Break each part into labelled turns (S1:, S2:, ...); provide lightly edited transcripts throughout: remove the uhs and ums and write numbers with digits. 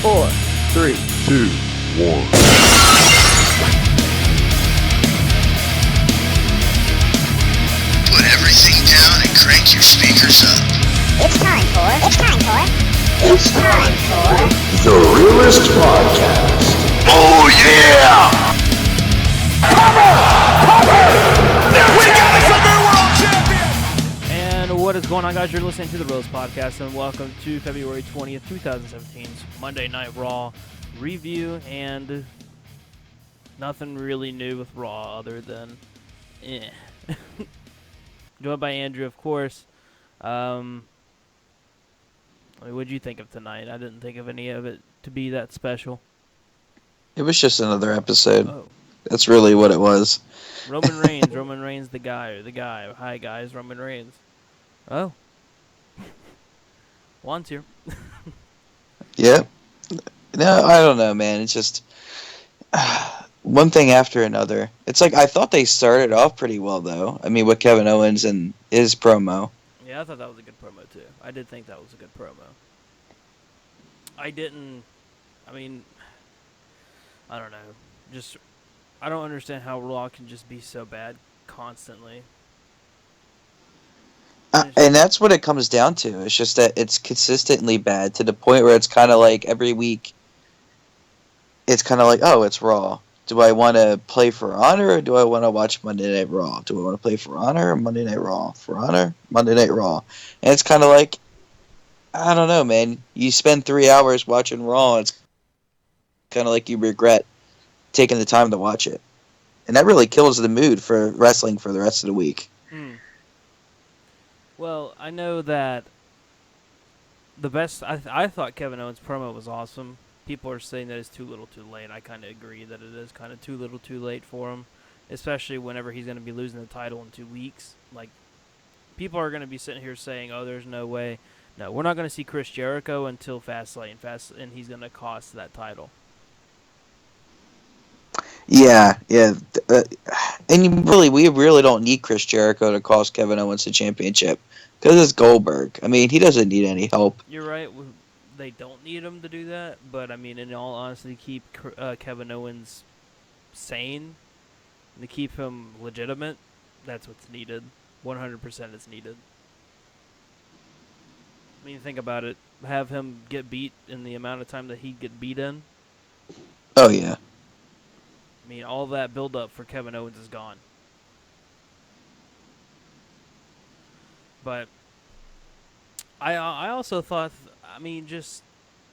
S1: 4, 3,
S2: 2, 1.
S3: Put everything down and crank your speakers up.
S4: It's time for
S2: The Realest Podcast.
S3: Oh yeah!
S5: We got us a new world champion!
S1: And what is going on, guys? You're listening to the Realest Podcast, and welcome to February 20th, 2017's Monday Night Raw review, and nothing really new with Raw other than Joined by Andrew, of course. What did you think of tonight? I didn't think of any of it to be that special.
S6: It was just another episode.
S1: Oh.
S6: That's really what it was.
S1: Roman Reigns, the guy. Hi, guys, Roman Reigns. Oh. Juan's here.
S6: Yep. No, I don't know, man. It's just one thing after another. It's like I thought they started off pretty well, though. I mean, with Kevin Owens and his promo.
S1: Yeah, I thought that was a good promo, too. I did think that was a good promo. I don't know. I don't understand how Raw can just be so bad constantly.
S6: And that's what it comes down to. It's just that it's consistently bad to the point where it's kind of like every week, it's kind of like, oh, it's Raw. Do I want to play For Honor or do I want to watch Monday Night Raw? Do I want to play For Honor or Monday Night Raw? For Honor, Monday Night Raw. And it's kind of like, I don't know, man. You spend 3 hours watching Raw, it's kind of like you regret taking the time to watch it. And that really kills the mood for wrestling for the rest of the week.
S1: Well, I know that the best... I thought Kevin Owens' promo was awesome. People are saying that it's too little too late. I kind of agree that it is kind of too little too late for him, especially whenever he's going to be losing the title in 2 weeks. Like, people are going to be sitting here saying, oh, there's no way. No, we're not going to see Chris Jericho until Fastlane, and he's going to cost that title.
S6: Yeah. And we really don't need Chris Jericho to cost Kevin Owens the championship because it's Goldberg. I mean, he doesn't need any help.
S1: You're right. They don't need him to do that, but I mean, in all honesty, keep Kevin Owens sane, to keep him legitimate, that's what's needed. 100% is needed. I mean, think about it. Have him get beat in the amount of time that he'd get beat in.
S6: Oh, yeah.
S1: I mean, all that build-up for Kevin Owens is gone. But I also thought, just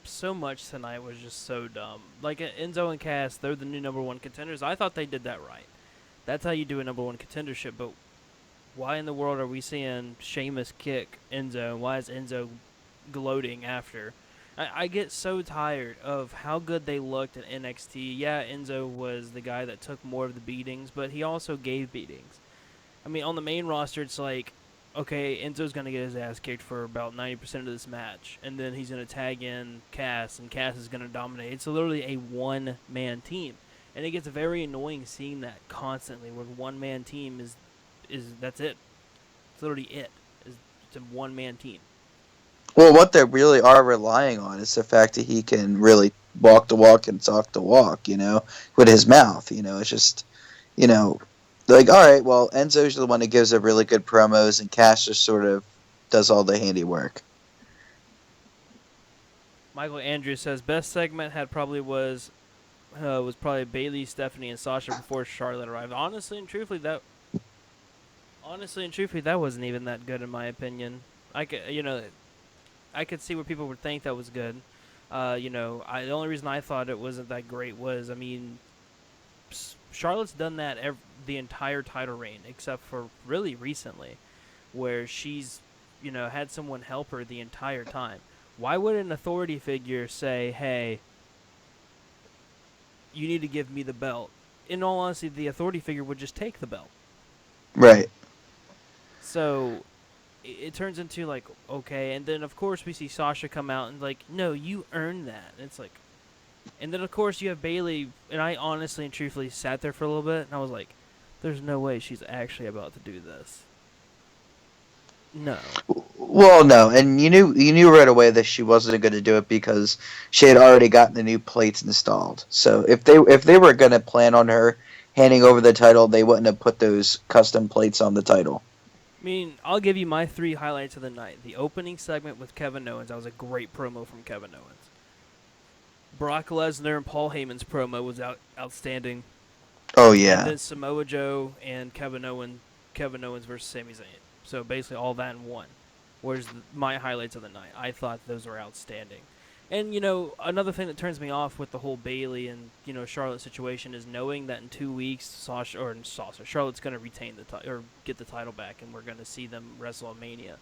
S1: so much tonight was just so dumb. Like, Enzo and Cass, they're the new number one contenders. I thought they did that right. That's how you do a number one contendership, but why in the world are we seeing Sheamus kick Enzo? Why is Enzo gloating after? I get so tired of how good they looked at NXT. Yeah, Enzo was the guy that took more of the beatings, but he also gave beatings. I mean, on the main roster, it's like, okay, Enzo's going to get his ass kicked for about 90% of this match, and then he's going to tag in Cass, and Cass is going to dominate. It's literally a one-man team, and it gets very annoying seeing that constantly, where the one-man team is that's it. It's literally it. It's a one-man team.
S6: Well, what they really are relying on is the fact that he can really walk the walk and talk the walk, with his mouth. It's just, like, all right, well, Enzo's the one that gives the really good promos, and Cass just sort of does all the handiwork.
S1: Michael Andrews says best segment was probably Bayley, Stephanie, and Sasha before Charlotte arrived. Honestly and truthfully, that wasn't even that good in my opinion. I could see where people would think that was good. The only reason I thought it wasn't that great was, Charlotte's done that the entire title reign, except for really recently, where she's, had someone help her the entire time. Why would an authority figure say, hey, you need to give me the belt? In all honesty, the authority figure would just take the belt.
S6: Right.
S1: So it turns into like, okay, and then of course we see Sasha come out and like, no, you earned that. And it's like, and then of course you have Bayley, and I honestly and truthfully sat there for a little bit, and I was like, there's no way she's actually about to do this. No.
S6: Well, no, and you knew right away that she wasn't going to do it because she had already gotten the new plates installed. So if they were going to plan on her handing over the title, they wouldn't have put those custom plates on the title.
S1: I mean, I'll give you my three highlights of the night. The opening segment with Kevin Owens. That was a great promo from Kevin Owens. Brock Lesnar and Paul Heyman's promo was outstanding.
S6: Oh
S1: And
S6: yeah,
S1: then Samoa Joe and Kevin Owens versus Sami Zayn. So basically all that in one. Where's my highlights of the night? I thought those were outstanding. And another thing that turns me off with the whole Bailey and Charlotte situation is knowing that in 2 weeks Charlotte's going to retain the title or get the title back, and we're going to see them wrestle at Mania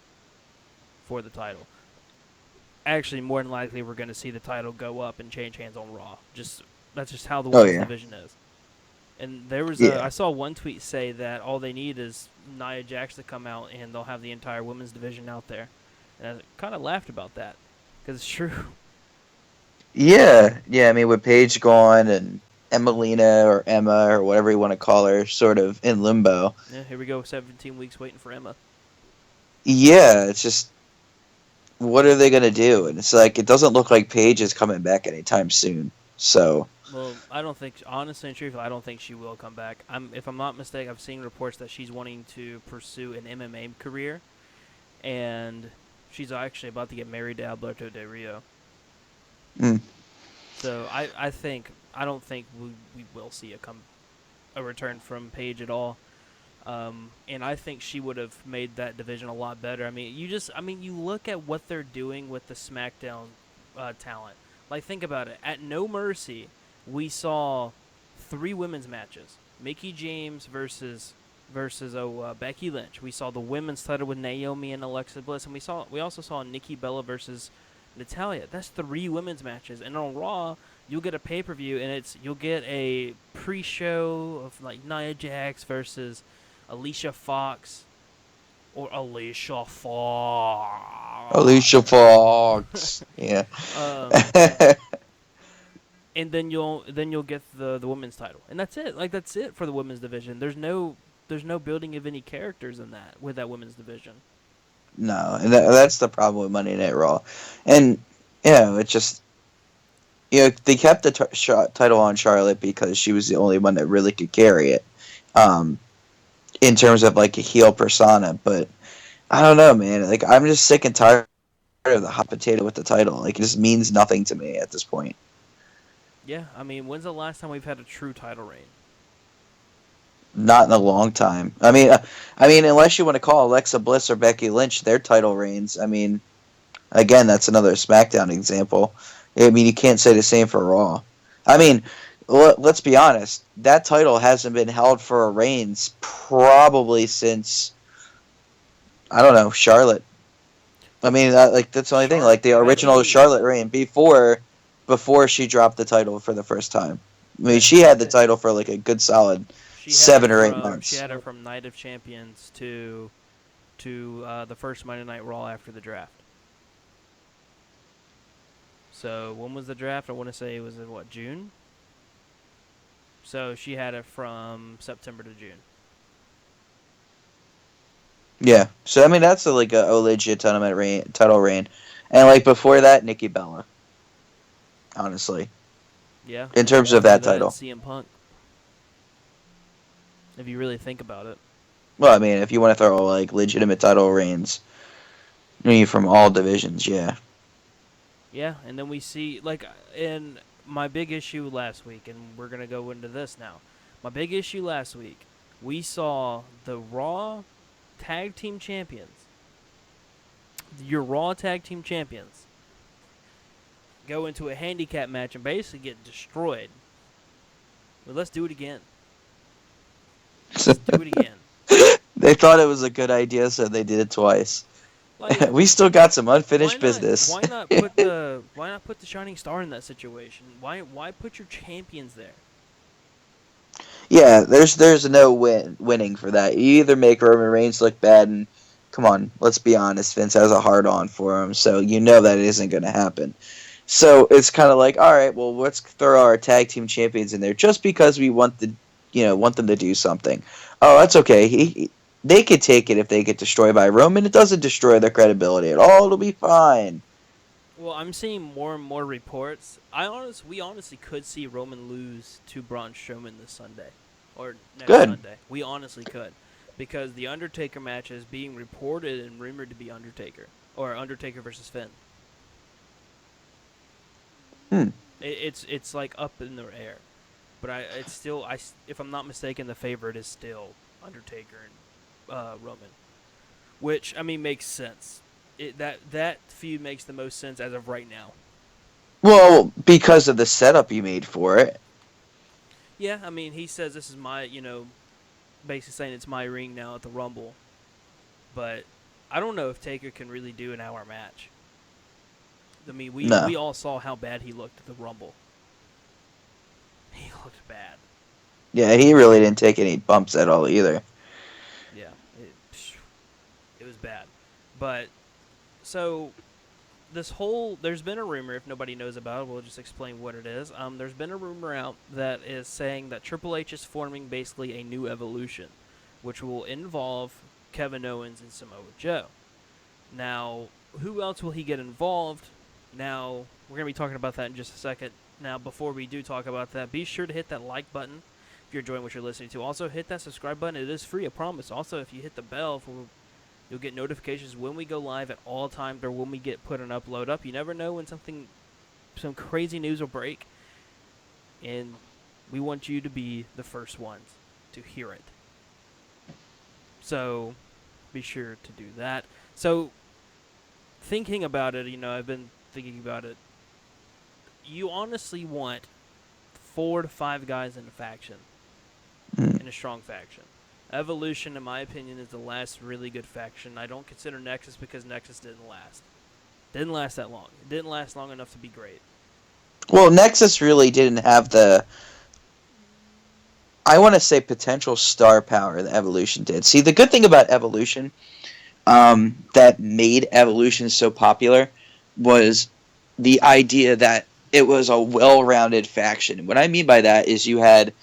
S1: for the title. Actually, more than likely, we're going to see the title go up and change hands on Raw. That's just how the
S6: oh
S1: women's
S6: yeah,
S1: division is. And there was
S6: yeah,
S1: I saw one tweet say that all they need is Nia Jax to come out and they'll have the entire women's division out there. And I kind of laughed about that because it's true.
S6: yeah. I mean, with Paige gone and Emelina or Emma or whatever you want to call her, sort of in limbo.
S1: Yeah, here we go, 17 weeks waiting for Emma.
S6: Yeah, it's just what are they going to do? And it's like it doesn't look like Paige is coming back anytime soon. So
S1: Well, I don't think, honestly and truthfully, I don't think she will come back. If I'm not mistaken, I've seen reports that she's wanting to pursue an MMA career, and she's actually about to get married to Alberto Del Rio.
S6: mm,
S1: So I don't think we will see a return from Paige at all. And I think she would have made that division a lot better. I mean, you look at what they're doing with the SmackDown talent. Like, think about it. At No Mercy, we saw 3 women's matches: Mickey James versus Becky Lynch. We saw the women's title with Naomi and Alexa Bliss, and we also saw Nikki Bella versus Natalia. That's 3 women's matches, and on Raw, you'll get a pay-per-view, and you'll get a pre-show of like Nia Jax versus Alicia Fox or Alicia
S6: Alicia
S1: Fox.
S6: Fox. Yeah.
S1: um, and then you'll get the women's title, and that's it. Like, that's it for the women's division. There's no building of any characters in that with that women's division.
S6: No, and that's the problem with Monday Night Raw. And, it just, they kept the title on Charlotte because she was the only one that really could carry it in terms of, like, a heel persona. But I don't know, man. Like, I'm just sick and tired of the hot potato with the title. Like, it just means nothing to me at this point.
S1: Yeah, I mean, when's the last time we've had a true title reign?
S6: Not in a long time. I mean, unless you want to call Alexa Bliss or Becky Lynch their title reigns. I mean, again, that's another SmackDown example. I mean, you can't say the same for Raw. I mean, let's be honest. That title hasn't been held for a reigns probably since, I don't know, Charlotte. I mean, that's the only thing. Like the
S1: I
S6: original
S1: mean,
S6: Charlotte reign before she dropped the title for the first time. I mean, she had the title for like a good solid
S1: she had it
S6: 7 or 8
S1: from she
S6: months.
S1: had her from Night of Champions to the first Monday Night Raw after the draft. So when was the draft? I want to say it was in June. So she had it from September to June.
S6: Yeah. So I mean, that's a legit title reign, and like before that, Nikki Bella. Honestly,
S1: Yeah,
S6: in
S1: and then
S6: terms of
S1: before
S6: that
S1: that,
S6: title.
S1: CM Punk. If you really think about it.
S6: Well, I mean, if you want to throw like legitimate title reigns, from all divisions, yeah.
S1: Yeah, and then we see in my big issue last week, and we're gonna go into this now. My big issue last week, we saw the Raw Tag Team Champions, your Raw Tag Team Champions, go into a handicap match and basically get destroyed. Well, let's do it again. Let's do it again.
S6: They thought it was a good idea, so they did it twice.
S1: Like,
S6: We still got some
S1: why
S6: unfinished
S1: not?
S6: business.
S1: Why not put the Shining Star in that situation? Why put your champions there?
S6: Yeah, there's no winning for that. You either make Roman Reigns look bad, and come on, let's be honest, Vince has a hard on for him, so you know that it isn't going to happen. So it's kind of like, all right, well, let's throw our tag team champions in there just because we want want them to do something. Oh, that's okay. they could take it if they get destroyed by Roman. It doesn't destroy their credibility at all. It'll be fine.
S1: Well, I'm seeing more and more reports. We honestly could see Roman lose to Braun Strowman this Sunday, or next
S6: Good.
S1: Sunday. We honestly could, because the Undertaker match is being reported and rumored to be Undertaker or Undertaker versus Finn.
S6: Hmm.
S1: It's like up in the air, but it's still if I'm not mistaken, the favorite is still Undertaker and Roman, which I mean makes sense. That feud makes the most sense as of right now.
S6: Well, because of the setup you made for it.
S1: Yeah, I mean he says this is my basically saying it's my ring now at the Rumble, but I don't know if Taker can really do an hour match. I mean we
S6: No.
S1: all saw how bad he looked at the Rumble. He looked bad.
S6: Yeah, he really didn't take any bumps at all either.
S1: Yeah, it was bad. But so there's been a rumor. If nobody knows about it, we'll just explain what it is. There's been a rumor out that is saying that Triple H is forming basically a new evolution, which will involve Kevin Owens and Samoa Joe. Now, who else will he get involved? Now, we're gonna be talking about that in just a second. Now, before we do talk about that, be sure to hit that like button if you're enjoying what you're listening to. Also, hit that subscribe button. It is free, I promise. Also, if you hit the bell you'll get notifications when we go live at all times or when we get put an upload up. You never know when some crazy news will break, and we want you to be the first ones to hear it. So be sure to do that. So thinking about it, I've been thinking about it. You honestly want 4 to 5 guys in a faction, in a strong faction. Evolution, in my opinion, is the last really good faction. I don't consider Nexus because Nexus didn't last. Didn't last that long. It didn't last long enough to be great.
S6: Well, Nexus really didn't have the, I want to say, potential star power that Evolution did. See, the good thing about Evolution, that made Evolution so popular, was the idea that it was a well-rounded faction. What I mean by that is you had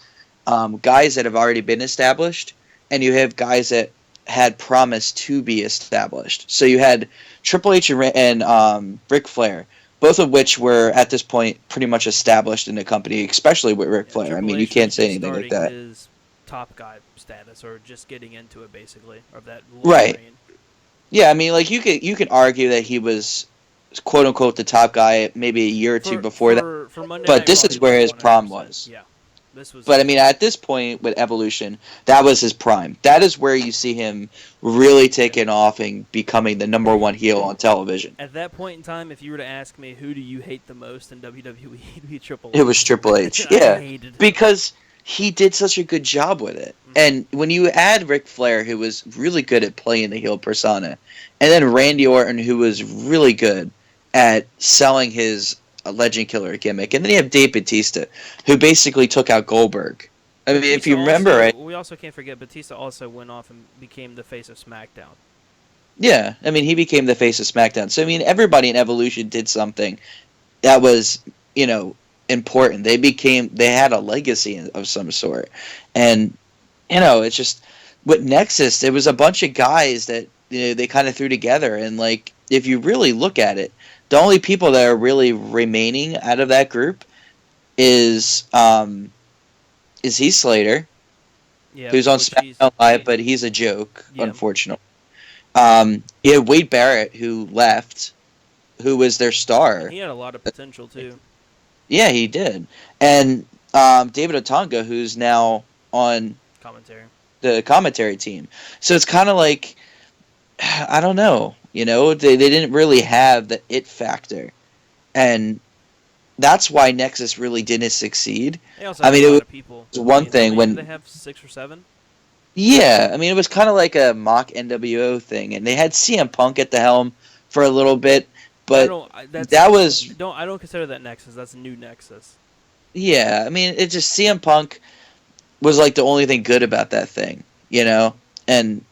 S6: guys that have already been established, and you have guys that had promised to be established. So you had Triple H and Ric Flair, both of which were at this point pretty much established in the company, especially with Ric
S1: Yeah,
S6: Flair. I
S1: Triple
S6: mean, you
S1: H was
S6: can't say
S1: just
S6: anything like
S1: starting
S6: that.
S1: his top guy status, or just getting into it, basically, of that long
S6: Right.
S1: reign.
S6: Yeah, I mean, like you could argue that he was quote unquote the top guy maybe a year or two
S1: For
S6: before that,
S1: for for Monday
S6: but
S1: Night
S6: this
S1: Raw, he
S6: is where
S1: was
S6: his prime
S1: 100%.
S6: was.
S1: Yeah, this was.
S6: But I mean, at this point with Evolution, that was his prime. That is where you see him really taking off and becoming the number one heel on television.
S1: At that point in time, if you were to ask me who do you hate the most in WWE, it'd be Triple
S6: It was
S1: H.
S6: Triple H,
S1: I
S6: yeah,
S1: hated him.
S6: because he did such a good job with it.
S1: Mhm.
S6: And when you add Ric Flair, who was really good at playing the heel persona, and then Randy Orton, who was really good at selling his Legend Killer gimmick, and then you have Dave Bautista, who basically took out Goldberg. I mean, if you remember, right?
S1: We also can't forget Batista also went off and became the face of SmackDown.
S6: Yeah, I mean, he became the face of SmackDown. So I mean, everybody in Evolution did something that was, important. They had a legacy of some sort, and it's just with Nexus, there was a bunch of guys that they kind of threw together, and like if you really look at it, the only people that are really remaining out of that group is Heath Slater,
S1: Yeah,
S6: who's on
S1: which he's
S6: SmackDown Live, but he's a joke,
S1: Yeah.
S6: unfortunately. You had Wade Barrett, who left, who was their star.
S1: he had a lot of potential too.
S6: Yeah, he did. And David Otunga, who's now on
S1: Commentary.
S6: the commentary team. So it's kind of like, I don't know, they didn't really have the it factor. And that's why Nexus really didn't succeed.
S1: They also
S6: I
S1: had
S6: mean,
S1: a
S6: it
S1: lot of people.
S6: was one
S1: How
S6: thing
S1: many
S6: when...
S1: did they have 6 or 7?
S6: Yeah, I mean, it was kind of like a mock NWO thing. And they had CM Punk at the helm for a little bit. But that was...
S1: I don't consider that Nexus. That's a new Nexus.
S6: Yeah, I mean, it just... CM Punk was like the only thing good about that thing, And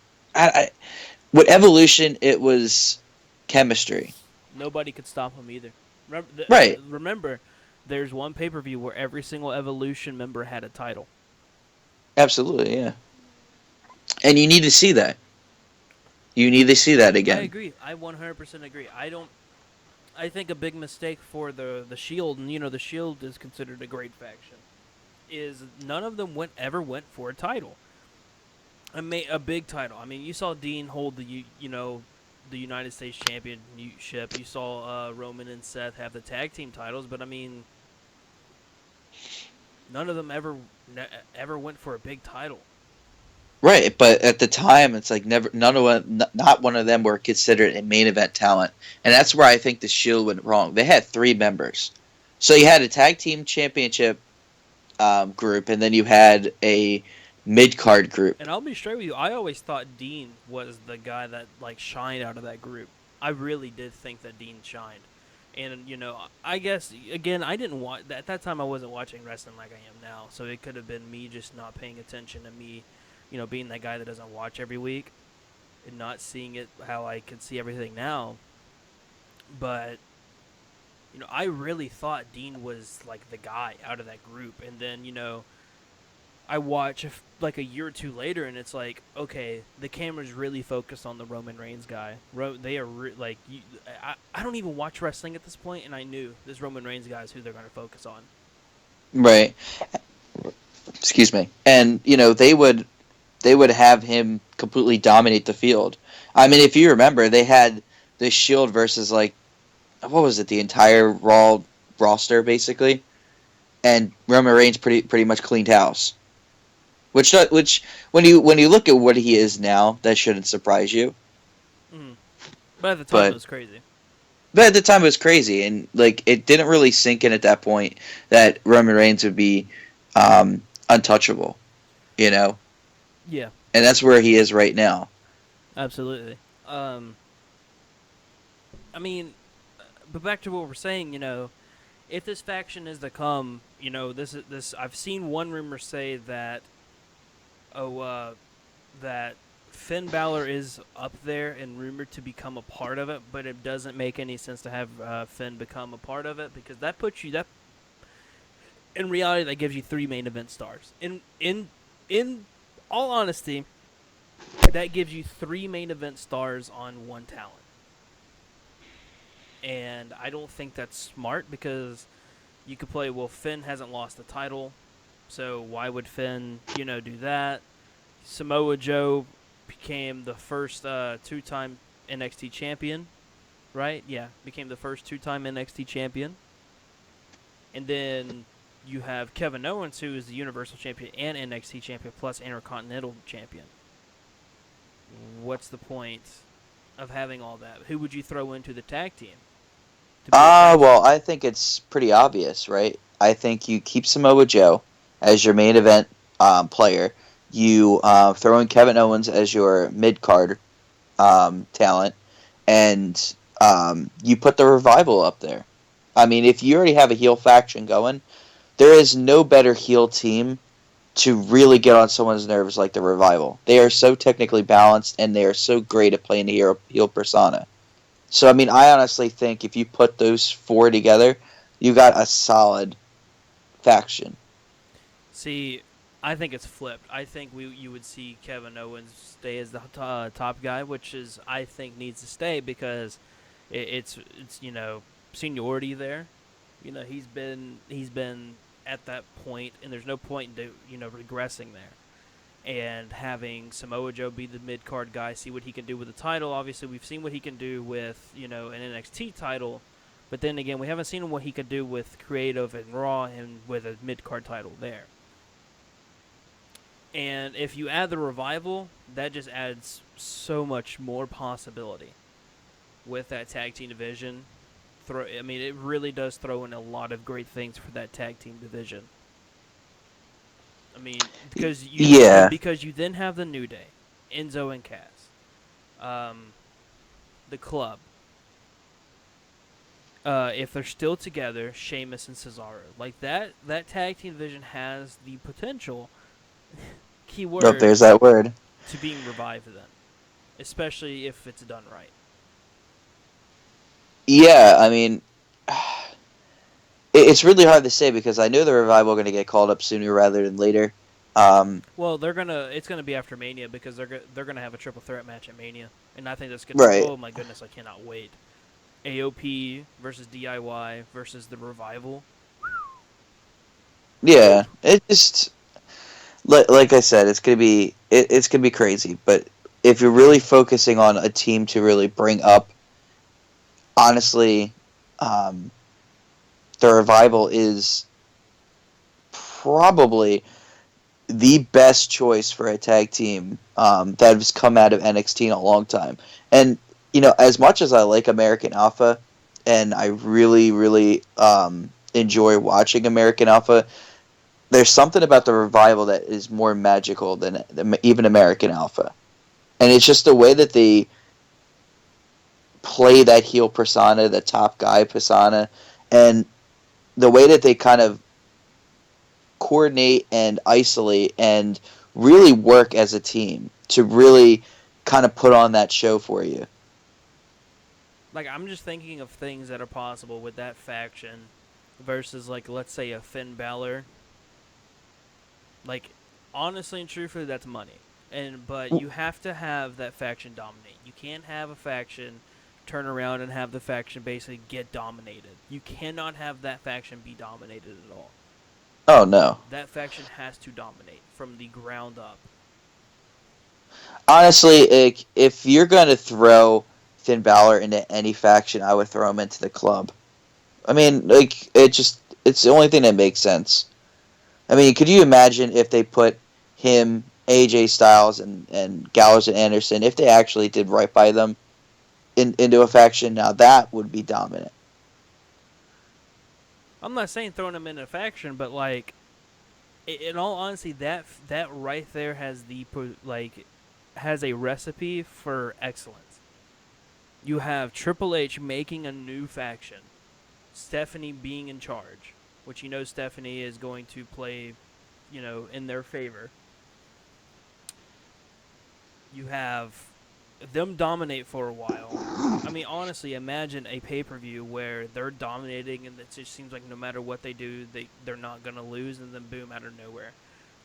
S6: with Evolution, it was chemistry.
S1: Nobody could stop him either.
S6: Right.
S1: Remember, there's one pay-per-view where every single Evolution member had a title.
S6: Absolutely, yeah. And you need to see that. You need to see that
S1: I
S6: again.
S1: agree. I 100% agree. I don't. I think a big mistake for the Shield, and the Shield is considered a great faction, is none of them ever went for a title, a big title. I mean, you saw Dean hold the United States Championship. You saw Roman and Seth have the tag team titles, but I mean, none of them ever went for a big title.
S6: Right, but at the time, it's like never, none of them, not one of them were considered a main event talent, and that's where I think the Shield went wrong. They had 3 members, so you had a tag team championship group, and then you had a mid card group.
S1: And I'll be straight with you. I always thought Dean was the guy that like shined out of that group. I really did think that Dean shined. And I guess again, I didn't watch at that time. I wasn't watching wrestling like I am now, so it could have been me just not paying attention to me, being that guy that doesn't watch every week and not seeing it how I can see everything now. But I really thought Dean was like the guy out of that group, and then I watch like a year or two later, and it's like, okay, the camera's really focused on the Roman Reigns guy. They are I don't even watch wrestling at this point, and I knew this Roman Reigns guy is who they're going to focus on.
S6: Right. Excuse me. And they would have him completely dominate the field. I mean, if you remember, they had the Shield versus like what was it, the entire Raw roster basically, and Roman Reigns pretty much cleaned house. Which when you look at what he is now, that shouldn't surprise you.
S1: Mm. But at the time, it
S6: But
S1: was crazy.
S6: but at the time it was crazy, and like it didn't really sink in at that point that Roman Reigns would be untouchable, you know,
S1: Yeah,
S6: and that's where he is right now.
S1: absolutely. I mean, but back to what we're saying, if this faction is to come, this. I've seen one rumor say that, that Finn Balor is up there and rumored to become a part of it, but it doesn't make any sense to have Finn become a part of it because that puts you that. In reality, that gives you 3 main event stars. In all honesty, that gives you 3 main event stars on one talent. And I don't think that's smart because you could play, well, Finn hasn't lost the title, so why would Finn, do that? Samoa Joe became the first 2-time NXT champion, right? Yeah, became the first 2-time NXT champion. And then you have Kevin Owens, who is the Universal Champion and NXT Champion plus Intercontinental Champion. What's the point of having all that? Who would you throw into the tag team to be a tag team?
S6: Well, I think it's pretty obvious, right? I think you keep Samoa Joe as your main event player. You throw in Kevin Owens as your mid card talent, and you put the Revival up there. I mean, if you already have a heel faction going, there is no better heel team to really get on someone's nerves like the Revival. They are so technically balanced, and they are so great at playing the heel persona. So, I mean, I honestly think if you put those 4 together, you got a solid faction.
S1: See, I think it's flipped. I think you would see Kevin Owens stay as the top guy, which is I think needs to stay because it's seniority there. He's been at that point, and there's no point in regressing there. And having Samoa Joe be the mid card guy, see what he can do with the title. Obviously, we've seen what he can do with an NXT title, but then again, we haven't seen what he could do with creative and Raw and with a mid card title there. And if you add the Revival, that just adds so much more possibility with that tag team division. It really does throw in a lot of great things for that tag team division. I mean,
S6: Yeah.
S1: because you then have the New Day, Enzo and Cass, the Club. If they're still together, Sheamus and Cesaro, like that tag team division has the potential.
S6: Oh,
S1: Keyword
S6: there's that word.
S1: to being revived then, especially if it's done right.
S6: Yeah, I mean, it's really hard to say because I know the Revival are going to get called up sooner rather than later.
S1: Well, it's gonna be after Mania because they're gonna have a triple threat match at Mania, and I think that's gonna.
S6: Right.
S1: Oh my goodness, I cannot wait. AOP versus DIY versus the Revival. Woo!
S6: Yeah. It just like I said, it's gonna be crazy. But if you're really focusing on a team to really bring up, honestly, um, the Revival is probably the best choice for a tag team that has come out of NXT in a long time. And as much as I like American Alpha, and I really, really enjoy watching American Alpha, there's something about the Revival that is more magical than even American Alpha. And it's just the way that they play that heel persona, the top guy persona, and the way that they kind of coordinate and isolate and really work as a team to really kind of put on that show for you.
S1: Like I'm just thinking of things that are possible with that faction versus like let's say a Finn Balor. Like honestly and truthfully, that's money. But you have to have that faction dominate. You can't have a faction turn around and have the faction basically get dominated. You cannot have that faction be dominated at all.
S6: Oh no.
S1: That faction has to dominate from the ground up.
S6: Honestly, if you're going to throw Finn Balor into any faction, I would throw him into the club. I mean, like it's the only thing that makes sense. I mean, could you imagine if they put him, AJ Styles, and Gallows and Anderson, if they actually did right by them into a faction? Now that would be dominant.
S1: I'm not saying throwing them in a faction, but like in all honesty, that right there has has a recipe for excellence. You have Triple H making a new faction, Stephanie being in charge, which Stephanie is going to play, in their favor. You have them dominate for a while. I mean, honestly, imagine a pay-per-view where they're dominating and it just seems like no matter what they do, they're not going to lose, and then boom, out of nowhere,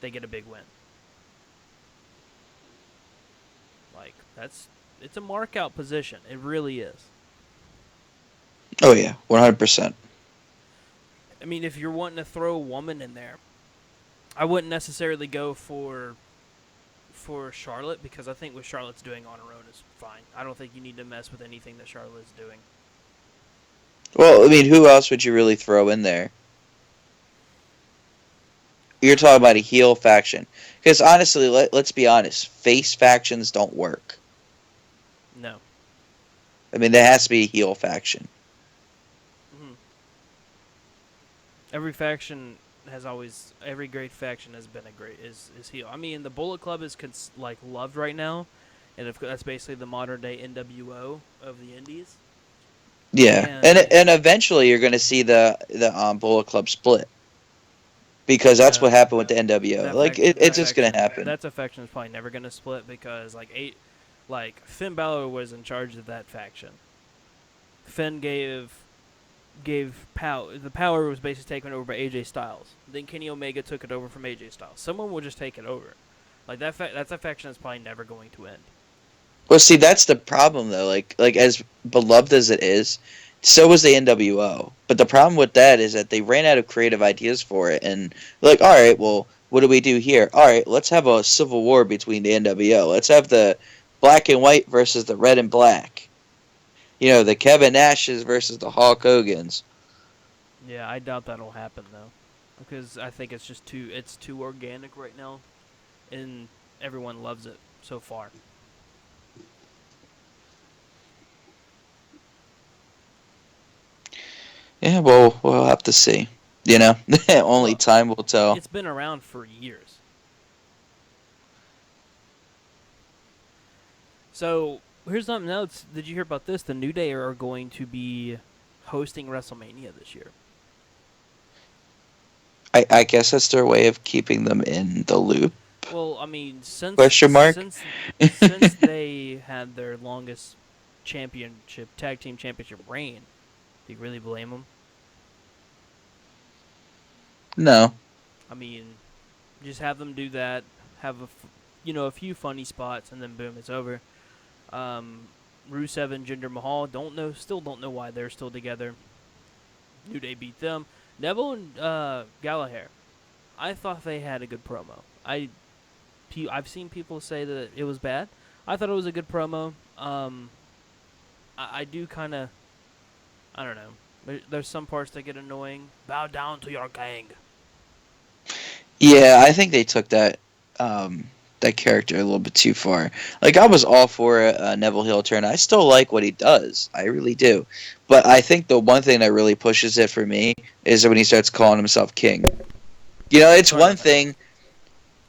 S1: they get a big win. Like, it's a mark-out position. It really is.
S6: Oh yeah, 100%.
S1: I mean, if you're wanting to throw a woman in there, I wouldn't necessarily go for Charlotte because I think what Charlotte's doing on her own is fine. I don't think you need to mess with anything that Charlotte is doing.
S6: Well, I mean, who else would you really throw in there? You're talking about a heel faction. Because honestly, let's be honest, face factions don't work.
S1: No.
S6: I mean, there has to be a heel faction.
S1: Mm-hmm. Every great faction has been is heel. I mean, the Bullet Club is loved right now, and that's basically the modern day NWO of the Indies.
S6: Yeah, and
S1: And
S6: and eventually you're going to see the Bullet Club split because that's what
S1: no,
S6: happened with the NWO. Like it's just going to happen.
S1: that faction is probably never gonna split because Finn Balor was in charge of that faction. Finn gave power. The power was basically taken over by AJ Styles. Then Kenny Omega took it over from AJ Styles. Someone will just take it over. Like that's a faction that's probably never going to end.
S6: Well, see, that's the problem though. Like as beloved as it is, so was the NWO. But the problem with that is that they ran out of creative ideas for it, and like, all right, well, what do we do here? All right, let's have a civil war between the NWO. Let's have the black and white versus the red and black. The Kevin Nashes versus the Hulk Hogan's.
S1: Yeah, I doubt that'll happen though, because I think it's too organic right now, and everyone loves it so far.
S6: Yeah, well, we'll have to see. Only
S1: Well,
S6: time will tell.
S1: it's been around for years. So here's something else. Did you hear about this? The New Day are going to be hosting WrestleMania this year.
S6: I guess that's their way of keeping them in the loop.
S1: Well, I mean, since
S6: Question mark?
S1: since since they had their longest tag team championship reign, do you really blame them?
S6: No.
S1: I mean, Just have them do that. Have a few funny spots, and then boom, it's over. Um, Rusev and Jinder Mahal still don't know why they're still together. New Day beat them. Neville and Gallagher. I thought they had a good promo. I've seen people say that it was bad. I thought it was a good promo. I do kind of, I don't know. There's some parts that get annoying. Bow down to your gang.
S6: Yeah, I think they took that character a little bit too far. Like I was all for a Neville heel turn. I still like what he does. I really do. But I think the one thing that really pushes it for me is when he starts calling himself king. You know, it's
S1: Sorry
S6: one
S1: about that.
S6: thing.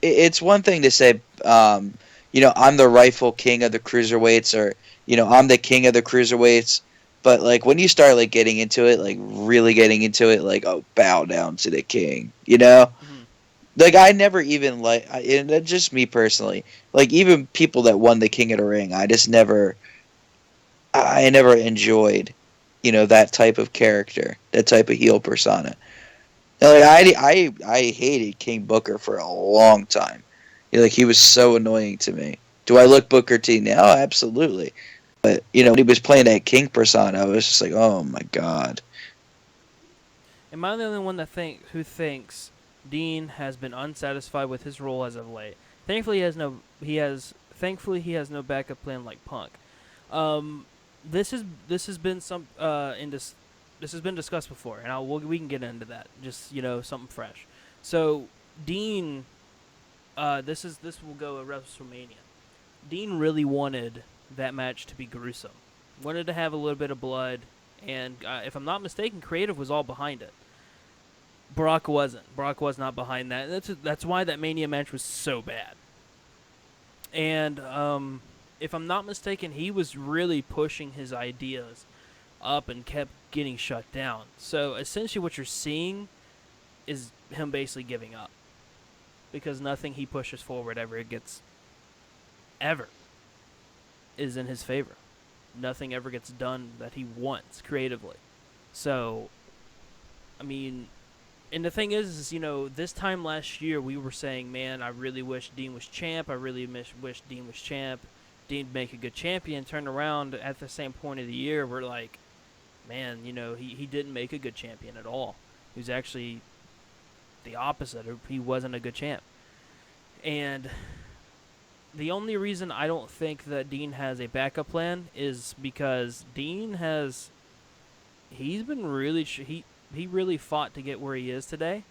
S6: It's one thing to say, I'm the rightful king of the cruiserweights, or I'm the king of the cruiserweights. But like when you start like getting into it, like really getting into it, like oh, bow down to the king.
S1: Hmm.
S6: Like I never even and that's just me personally. Like even people that won the King of the Ring, I never enjoyed, that type of character, that type of heel persona. Like I hated King Booker for a long time. Like he was so annoying to me. Do I look Booker T now? Absolutely. But when he was playing that King persona, I was just like, oh my god.
S1: Am I the only one who thinks Dean has been unsatisfied with his role as of late? Thankfully he has no backup plan like Punk. Um, this has been this has been discussed before, and we can get into that. Just something fresh. So Dean, this will go at WrestleMania. Dean really wanted that match to be gruesome. Wanted to have a little bit of blood, and if I'm not mistaken, creative was all behind it. Brock wasn't. Brock was not behind that. That's why that Mania match was so bad. And if I'm not mistaken, he was really pushing his ideas up and kept getting shut down. So essentially, what you're seeing is him basically giving up because nothing he pushes forward ever is in his favor. Nothing ever gets done that he wants creatively. So, I mean, and the thing is, this time last year we were saying, man, I really wish Dean was champ. I really wish Dean was champ. Dean'd make a good champion. Turn around at the same point of the year, we're like, man, he didn't make a good champion at all. He was actually the opposite. He wasn't a good champ. And the only reason I don't think that Dean has a backup plan is because he's been he really fought to get where he is today.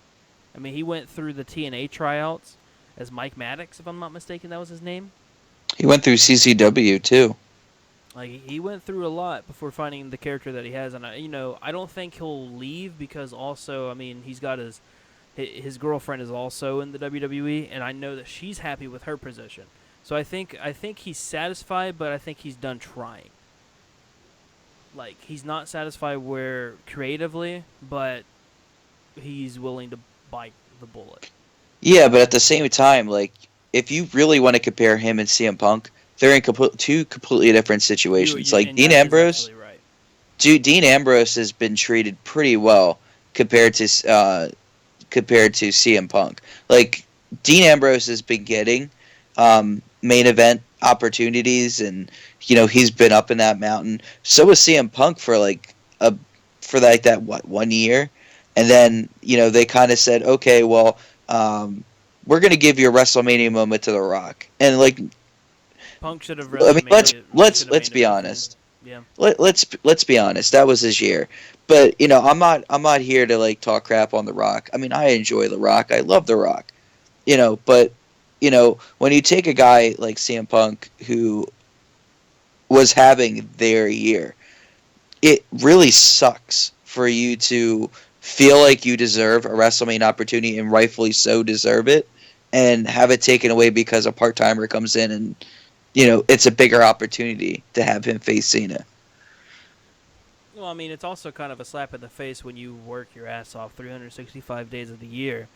S1: I mean, he went through the TNA tryouts as Mike Maddox, if I'm not mistaken, that was his name.
S6: He went through CCW too.
S1: Like he went through a lot before finding the character that he has, and I don't think he'll leave because also, I mean, he's got his girlfriend is also in the WWE, and I know that she's happy with her position. So I think he's satisfied, but I think he's done trying. Like he's not satisfied where creatively, but he's willing to bite the bullet.
S6: Yeah, but at the same time, like if you really want to compare him and CM Punk, they're in two completely different situations. Like
S1: And that is absolutely right.
S6: Dean Ambrose has been treated pretty well compared to CM Punk. Like Dean Ambrose has been getting main event opportunities, and he's been up in that mountain. So was CM Punk for like that 1 year, and then they kind of said, okay, well, we're gonna give you a WrestleMania moment to The Rock, and like
S1: Punk should have
S6: I mean,
S1: WrestleMania.
S6: let's
S1: Main
S6: be
S1: evented.
S6: honest.
S1: Yeah.
S6: Let's be honest. That was his year. But I'm not here to like talk crap on The Rock. I mean, I enjoy The Rock. I love The Rock. But when you take a guy like CM Punk who was having their year, it really sucks for you to feel like you deserve a WrestleMania opportunity and rightfully so deserve it, and have it taken away because a part timer comes in and it's a bigger opportunity to have him face Cena.
S1: Well, I mean, it's also kind of a slap in the face when you work your ass off 365 days of the year,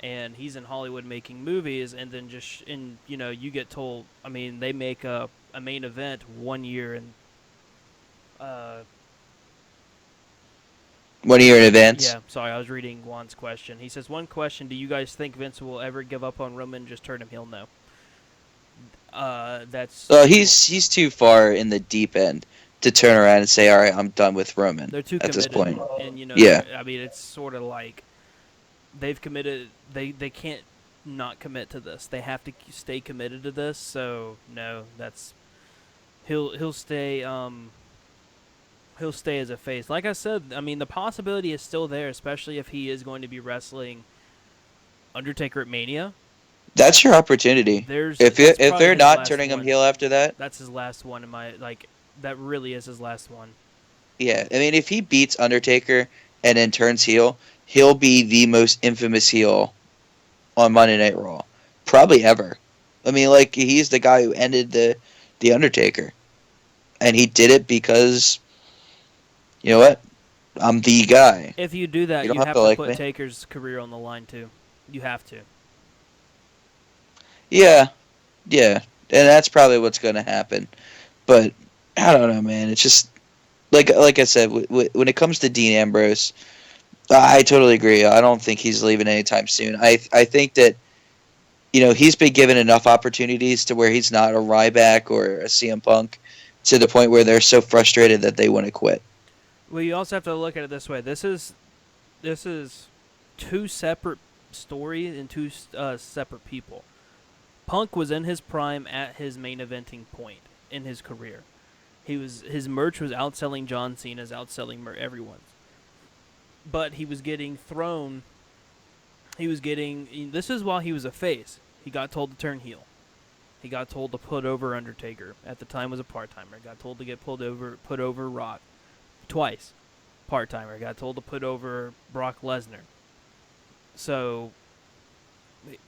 S1: and he's in Hollywood making movies, and then you get told. I mean, they make a main event 1 year, and
S6: 1 year in advance.
S1: Yeah, sorry, I was reading Juan's question. He says, one question, do you guys think Vince will ever give up on Roman and just turn him heel? No. That's
S6: He's too far in the deep end to turn around and say, all right, I'm done with Roman
S1: they're too
S6: at this
S1: committed,
S6: point.
S1: and
S6: Yeah,
S1: I mean, it's sort of like they've committed. They can't not commit to this. They have to stay committed to this. So no, that's he'll stay. He'll stay as a face. Like I said, I mean, the possibility is still there, especially if he is going to be wrestling Undertaker at Mania.
S6: that's your opportunity.
S1: That's
S6: If
S1: probably
S6: they're
S1: his
S6: not
S1: last
S6: turning him
S1: one.
S6: heel after that,
S1: That's his last one in my that really is his last one.
S6: yeah. I mean, if he beats Undertaker and then turns heel, he'll be the most infamous heel on Monday Night Raw, probably ever. I mean, like he's the guy who ended the Undertaker, and he did it because you know what? I'm the guy.
S1: If you do
S6: You
S1: that,
S6: don't
S1: you
S6: have to
S1: have to
S6: like
S1: put
S6: me.
S1: Taker's career on the line too. You have to.
S6: Yeah, yeah, and that's probably what's going to happen. But I don't know, man. It's just like I said, when it comes to Dean Ambrose, I totally agree. I don't think he's leaving anytime soon. I think that he's been given enough opportunities to where he's not a Ryback or a CM Punk to the point where they're so frustrated that they want to quit.
S1: Well, you also have to look at it this way. This is two separate stories and two separate people. Punk was in his prime at his main eventing point in his career. His merch was outselling John Cena's, outselling everyone's. But he was getting thrown. He was getting. This is while he was a face. He got told to turn heel. He got told to put over Undertaker. At the time was a part timer. Got told to put over Rock twice. Part timer. Got told to put over Brock Lesnar. So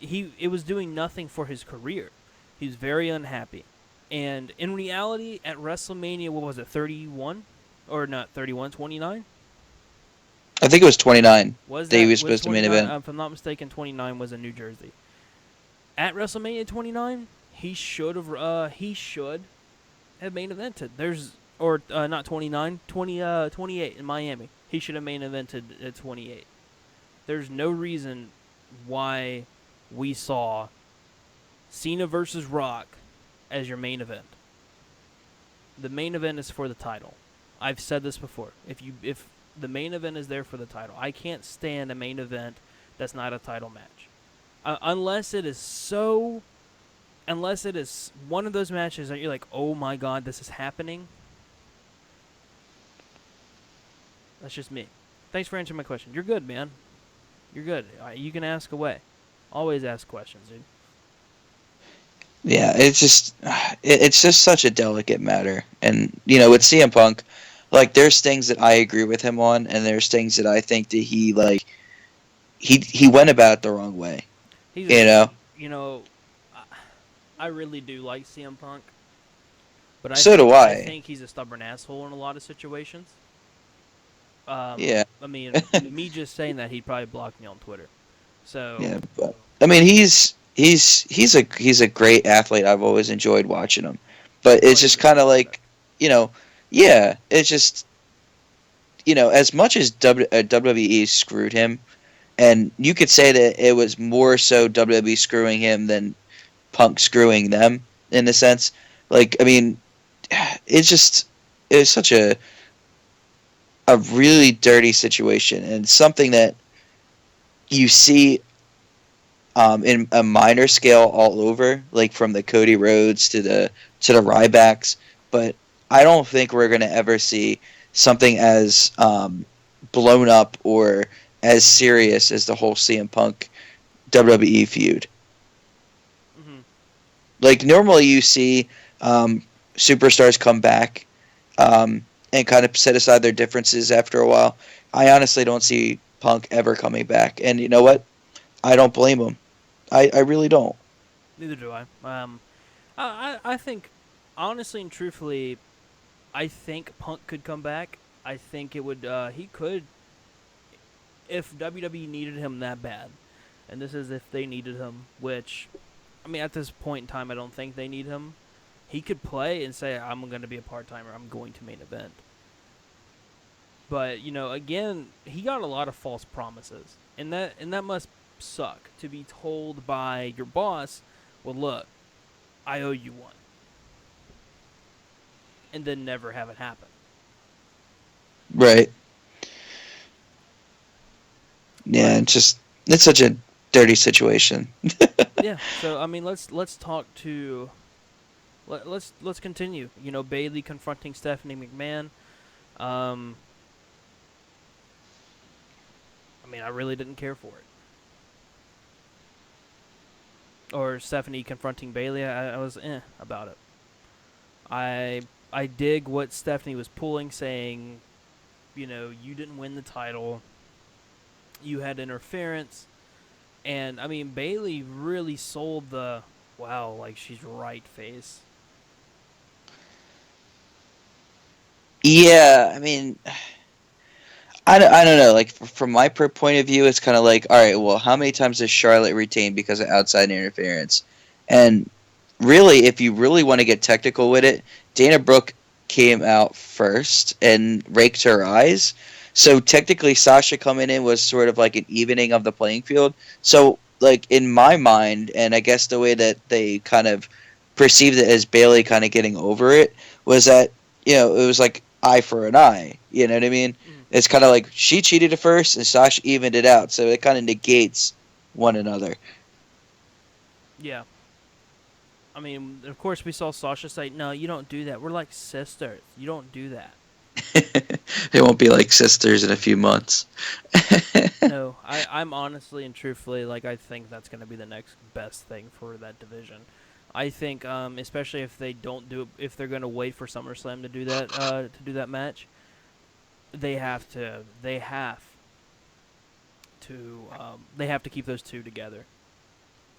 S1: it was doing nothing for his career. He was very unhappy. And in reality, at WrestleMania, what was it, 31? Or not 31, 29?
S6: I think it was 29
S1: Was
S6: that he
S1: that
S6: was
S1: was
S6: supposed to main
S1: 29?
S6: event.
S1: If I'm not mistaken, 29 was in New Jersey. At WrestleMania 29, he should have main evented. Not 29, 28 in Miami. He should have main evented at 28. There's no reason why we saw Cena versus Rock as your main event. The main event is for the title. I've said this before. If the main event is there for the title, I can't stand a main event that's not a title match. Unless it is one of those matches that you're like, oh my god, this is happening. That's just me. Thanks for answering my question. You're good, man. You're good. You can ask away. Always ask questions, dude.
S6: Yeah, it's just such a delicate matter, and with CM Punk, like there's things that I agree with him on, and there's things that I think that he went about it the wrong way.
S1: He's
S6: You
S1: a,
S6: know,
S1: you know, I really do like CM Punk, but
S6: so do
S1: I
S6: I.
S1: think he's a stubborn asshole in a lot of situations.
S6: Yeah,
S1: I mean, me just saying that, he'd probably block me on Twitter. So,
S6: yeah, but I mean he's a great athlete. I've always enjoyed watching him, but
S1: oh,
S6: it's
S1: he's
S6: just
S1: a
S6: kind
S1: great
S6: of
S1: product.
S6: like yeah, it's just as much as WWE screwed him, and you could say that it was more so WWE screwing him than Punk screwing them in a sense. Like, I mean, it's such a really dirty situation, and something that you see in a minor scale all over, like from the Cody Rhodes to the Rybacks. But I don't think we're gonna ever see something as blown up or as serious as the whole CM Punk WWE feud.
S1: Hmm.
S6: Like normally you see superstars come back and kind of set aside their differences after a while. I honestly don't see Punk ever coming back, and you know what? I don't blame him. I really don't.
S1: Neither do I. I think, honestly and truthfully, I think Punk could come back. I think it would. He could, if WWE needed him that bad, and this is if they needed him. Which, I mean, at this point in time, I don't think they need him. He could play and say, "I'm going to be a part timer. I'm going to main event." But again, he got a lot of false promises, and that must suck to be told by your boss, "Well, look, I owe you one," and then never have it happen.
S6: Right. Yeah,
S1: But
S6: it's such a dirty situation.
S1: yeah, so I mean, let's talk to let's continue. Bailey confronting Stephanie McMahon. Um, I mean, I really didn't care for it. Or Stephanie confronting Bailey, I was about it. I I dig what Stephanie was pulling, saying, you didn't win the title, you had interference, and I mean Bailey really sold the wow, like she's right face.
S6: Yeah, I mean, I don't know. Like from my point of view, it's kind of like, all right, well, how many times has Charlotte retained because of outside interference? And really, if you really want to get technical with it, Dana Brooke came out first and raked her eyes. So technically, Sasha coming in was sort of like an evening of the playing field. So, like in my mind, and I guess the way that they kind of perceived it as Bailey kind of getting over it was that it was like eye for an eye. You know what I mean?
S1: Mm,
S6: It's kind of like she cheated at first, and Sasha evened it out. So it kind of negates one another.
S1: yeah. I mean, of course, we saw Sasha say, "No, you don't do that. We're like sisters. You don't do that."
S6: They won't be like sisters in a few months.
S1: No, I'm honestly and truthfully like I think that's going to be the next best thing for that division. I think, especially if they don't do it, if they're going to wait for SummerSlam to do that match, they have to keep those two together,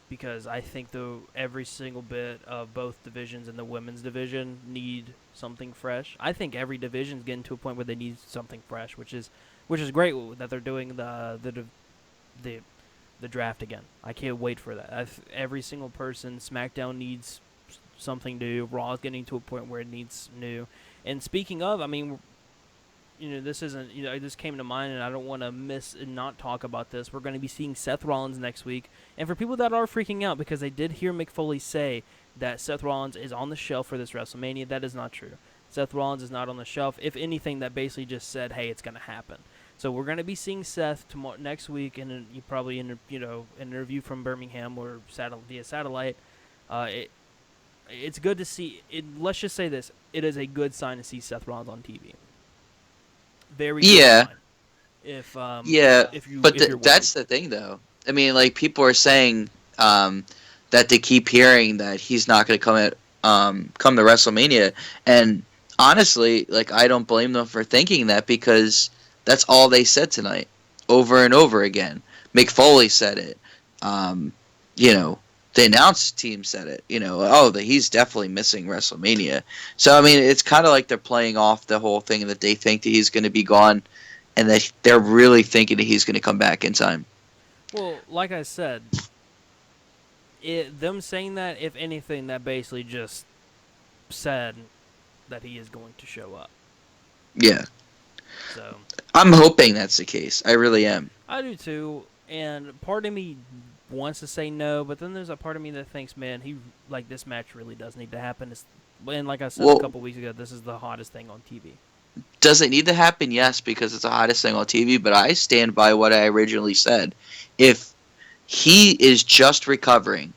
S1: because I think though every single bit of both divisions and the women's division need something fresh. I think every division's getting to a point where they need something fresh, which is great that they're doing the the draft again. I can't wait for that. Every single person, SmackDown needs something new. Raw's getting to a point where it needs new. And speaking of, I mean, this isn't, this came to mind, and I don't want to miss and not talk about this. We're going to be seeing Seth Rollins next week. And for people that are freaking out because they did hear Mick Foley say that Seth Rollins is on the shelf for this WrestleMania, that is not true. Seth Rollins is not on the shelf. If anything, that basically just said, hey, it's going to happen. So we're going to be seeing Seth next week, and you probably an interview from Birmingham or via satellite. It's good to see. Let's just say this: it is a good sign to see Seth Rollins on TV. Very good
S6: Yeah,
S1: sign. If
S6: yeah, but
S1: if you're worried.
S6: that's the thing, though. I mean, like people are saying that they keep hearing that he's not going to come to WrestleMania, and honestly, like I don't blame them for thinking that because that's all they said tonight, over and over again. Mick Foley said it. Um, you know, the announce team said it. That he's definitely missing WrestleMania. So I mean, it's kind of like they're playing off the whole thing that they think that he's going to be gone, and that they're really thinking that he's going to come back in time.
S1: Well, like I said, them saying that, if anything, that basically just said that he is going to show up.
S6: Yeah,
S1: So
S6: I'm hoping that's the case. I really am.
S1: I do too, and part of me wants to say no, but then there's a part of me that thinks, man, this match really does need to happen. And like I said a
S6: Well,
S1: couple weeks ago, this is the hottest thing on TV.
S6: does it need to happen? Yes, because it's the hottest thing on TV. But I stand by what I originally said. If he is just recovering,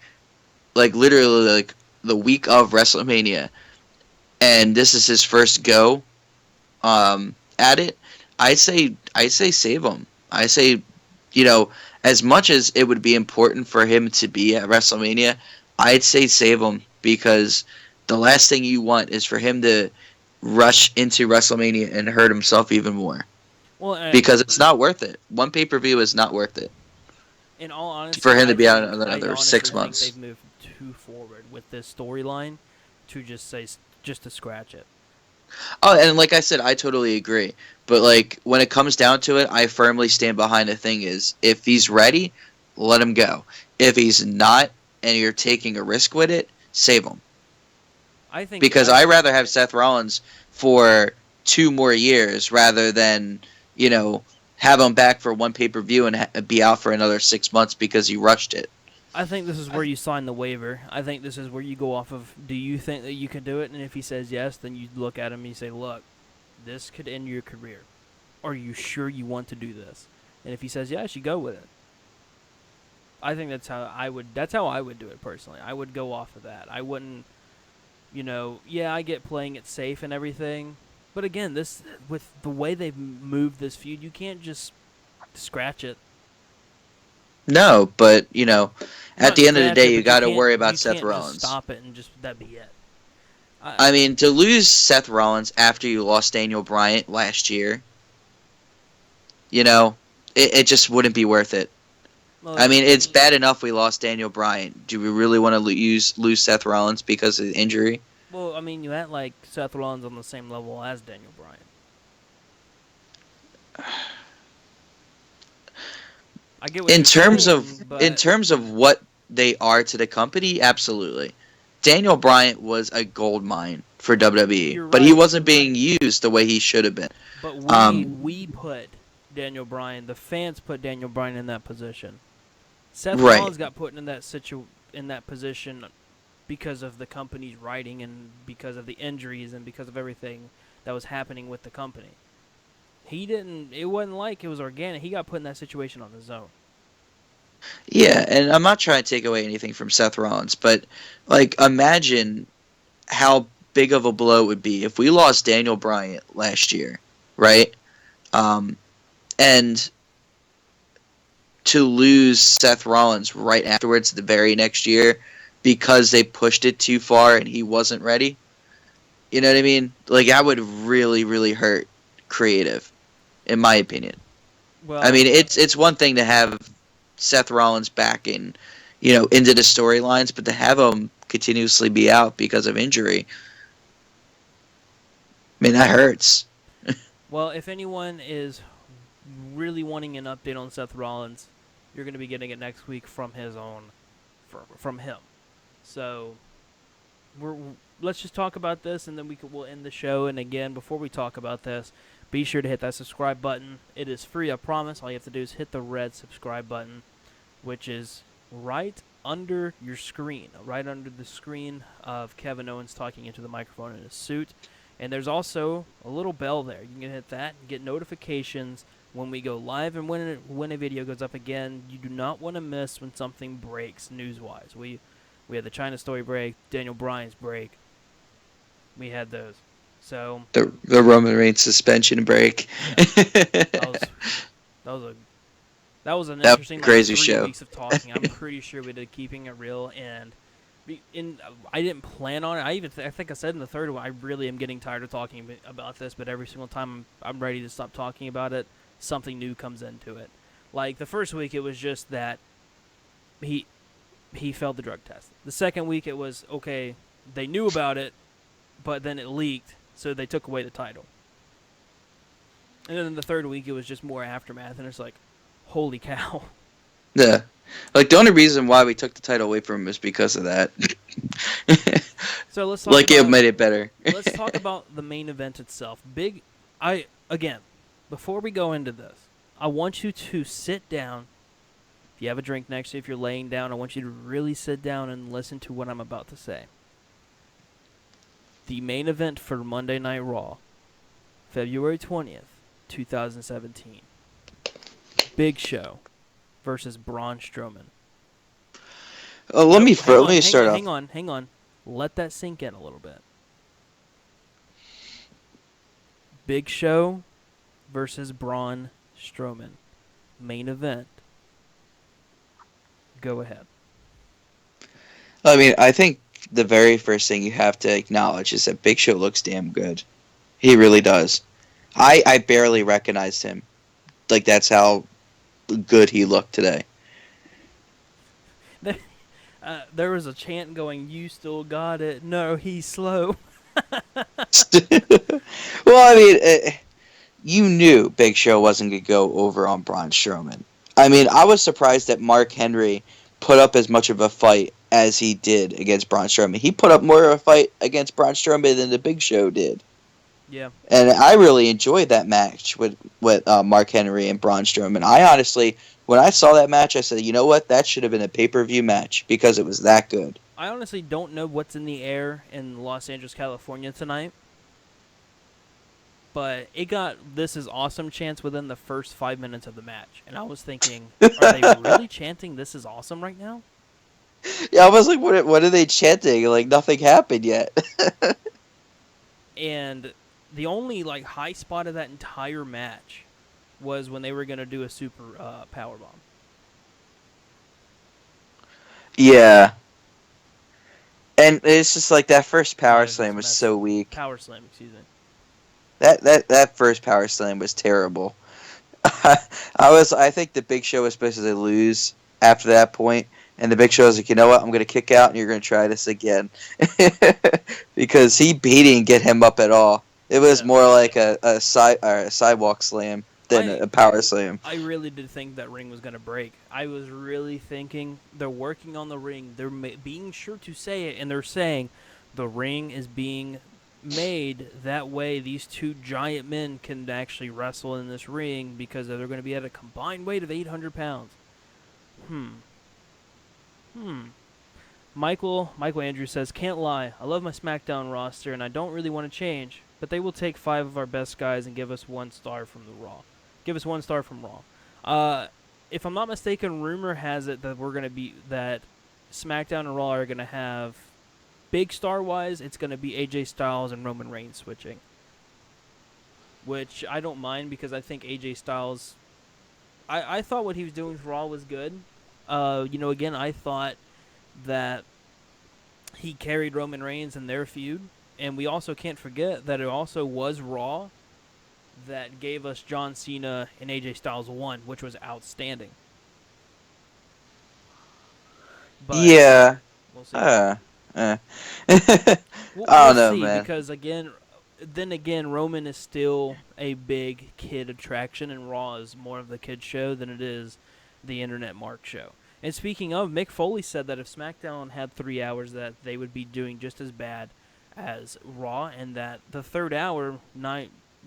S6: like literally like the week of WrestleMania, and this is his first go at it, I say save him. I say, you know, as much as it would be important for him to be at WrestleMania, I'd say save him because the last thing you want is for him to rush into WrestleMania and hurt himself even more
S1: Well,
S6: because it's not worth it. One pay-per-view is not worth it
S1: in all
S6: for
S1: honesty,
S6: him to be out
S1: I
S6: another
S1: honestly
S6: 6
S1: think
S6: months.
S1: they've moved too forward with this storyline to just to scratch it.
S6: Oh, and like I said, I totally agree. But like when it comes down to it, I firmly stand behind the thing is if he's ready, let him go. If he's not and you're taking a risk with it, save him.
S1: I think
S6: Because I rather have Seth Rollins for 2 more years rather than, have him back for one pay-per-view and be out for another 6 months because you rushed it.
S1: I think this is where you sign the waiver. I think this is where you go off of, do you think that you can do it? And if he says yes, then you look at him and you say, look, this could end your career. Are you sure you want to do this? And if he says yes, you go with it. I think that's how I would do it personally. I would go off of that. I wouldn't, I get playing it safe and everything. But again, this with the way they've moved this feud, you can't just scratch it.
S6: No, but, at
S1: Not
S6: the end of the
S1: scratch
S6: day,
S1: it,
S6: you
S1: but
S6: got to worry
S1: you
S6: about Seth
S1: can't just
S6: Rollins.
S1: stop it and just that be it.
S6: I mean, to lose Seth Rollins after you lost Daniel Bryan last year, it just wouldn't be worth it.
S1: Well,
S6: I mean, it's bad enough we lost Daniel Bryan. Do we really want to lose Seth Rollins because of the injury?
S1: well, I mean, you act like Seth Rollins on the same level as Daniel Bryan. I get what
S6: In
S1: you're
S6: terms
S1: saying,
S6: of
S1: but
S6: in terms of what they are to the company, absolutely. Daniel Bryan was a gold mine for WWE,
S1: you're
S6: but he
S1: right.
S6: wasn't being used the way he should have been.
S1: But
S6: Um,
S1: we put Daniel Bryan, the fans put Daniel Bryan in that position. Seth
S6: right.
S1: Rollins got put in that position because of the company's writing and because of the injuries and because of everything that was happening with the company. It wasn't like it was organic. He got put in that situation on his own.
S6: Yeah, and I'm not trying to take away anything from Seth Rollins, but imagine how big of a blow it would be if we lost Daniel Bryan last year, right? And to lose Seth Rollins right afterwards the very next year because they pushed it too far and he wasn't ready. You know what I mean? That would really, really hurt creative, in my opinion. I
S1: Well,
S6: mean, it's one thing to have Seth Rollins back into the storylines, but to have him continuously be out because of injury, I mean, that hurts.
S1: if anyone is really wanting an update on Seth Rollins, you're going to be getting it next week from from him. So let's just talk about this, and then we'll end the show. And again, before we talk about this, be sure to hit that subscribe button. It is free, I promise. All you have to do is hit the red subscribe button, which is right under your screen, right under the screen of Kevin Owens talking into the microphone in his suit. And there's also a little bell there. You can hit that and get notifications when we go live and when a video goes up again. You do not want to miss when something breaks news-wise. We had the China story break, Daniel Bryan's break. We had those. So
S6: The Roman Reigns suspension break.
S1: yeah, that was an
S6: That was
S1: interesting
S6: a crazy
S1: 3
S6: show.
S1: weeks of talking. I'm pretty sure we did keeping it real, and I didn't plan on it. I think I said in the third one, I really am getting tired of talking about this, but every single time I'm ready to stop talking about it, something new comes into it. Like the first week, it was just that he failed the drug test. The second week, it was okay. They knew about it, but then it leaked, so they took away the title. And then the third week, it was just more aftermath, and it's like, holy cow.
S6: Yeah. The only reason why we took the title away from him is because of that.
S1: So let's talk
S6: it made it better.
S1: let's talk about the main event itself. Again, before we go into this, I want you to sit down. If you have a drink next to you, if you're laying down, I want you to really sit down and listen to what I'm about to say. The main event for Monday Night Raw, February 20th, 2017. Big Show versus Braun Strowman.
S6: Let me start off.
S1: Hang on. Let that sink in a little bit. Big Show versus Braun Strowman. Main event. Go ahead.
S6: I mean, I think the very first thing you have to acknowledge is that Big Show looks damn good. He really does. I barely recognized him. That's how good he looked today.
S1: There was a chant going, "You still got it." No, he's slow.
S6: Well, I mean, you knew Big Show wasn't going to go over on Braun Strowman. I mean, I was surprised that Mark Henry put up as much of a fight as he did against Braun Strowman. He put up more of a fight against Braun Strowman than the Big Show did.
S1: Yeah.
S6: And I really enjoyed that match with Mark Henry and Braun Strowman. I honestly, when I saw that match, I said, you know what, that should have been a pay-per-view match because it was that good.
S1: I honestly don't know what's in the air in Los Angeles, California tonight, but it got "This is awesome" chants within the first 5 minutes of the match, and I was thinking, are they really chanting "This is awesome" right now?
S6: Yeah, I was like, what are they chanting? Like nothing happened yet.
S1: And the only like high spot of that entire match was when they were gonna do a super power bomb.
S6: Yeah, and it's just like that first
S1: My
S6: power
S1: nose is
S6: slam was
S1: messed.
S6: so weak.
S1: Power slam, excuse me.
S6: That first power slam was terrible. I think the Big Show was supposed to lose after that point, and the Big Show was like, you know what, I'm gonna kick out, and you're gonna try this again, because he didn't get him up at all. It was
S1: No,
S6: more like a sidewalk slam than
S1: I
S6: a power slam.
S1: I really did think that ring was gonna break. I was really thinking they're working on the ring. They're being sure to say it, and they're saying the ring is being made that way these two giant men can actually wrestle in this ring because they're going to be at a combined weight of 800 pounds. Michael Andrews says, "Can't lie. I love my SmackDown roster, and I don't really want to change. But they will take 5 of our best guys and give us 1 star from the Raw. Give us 1 star from Raw. If I'm not mistaken, rumor has it that that SmackDown and Raw are gonna have big star wise. It's gonna be AJ Styles and Roman Reigns switching, which I don't mind because I think AJ Styles. I thought what he was doing with Raw was good. Again, I thought that he carried Roman Reigns in their feud. And we also can't forget that it also was Raw that gave us John Cena and AJ Styles 1, which was outstanding. But
S6: Yeah,
S1: we'll see.
S6: uh, uh.
S1: We'll,
S6: I
S1: we'll
S6: don't know,
S1: see
S6: man.
S1: because, then again, Roman is still a big kid attraction, and Raw is more of the kid show than it is the Internet Mark show. And speaking of, Mick Foley said that if SmackDown had 3 hours, that they would be doing just as bad as Raw, and that the third hour,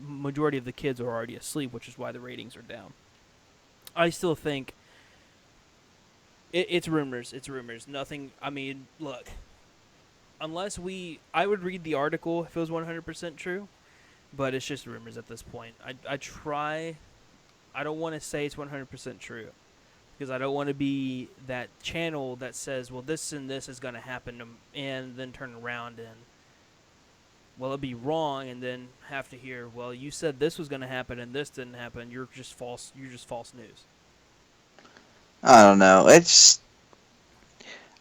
S1: majority of the kids are already asleep, which is why the ratings are down. I still think it's rumors. It's rumors. Nothing. I mean, look. I would read the article if it was 100% true, but it's just rumors at this point. I don't want to say it's 100% true because I don't want to be that channel that says, well, this and this is going to happen, and then turn around and, well, it'll be wrong, and then have to hear, well, you said this was going to happen and this didn't happen. You're just false news.
S6: I don't know. It's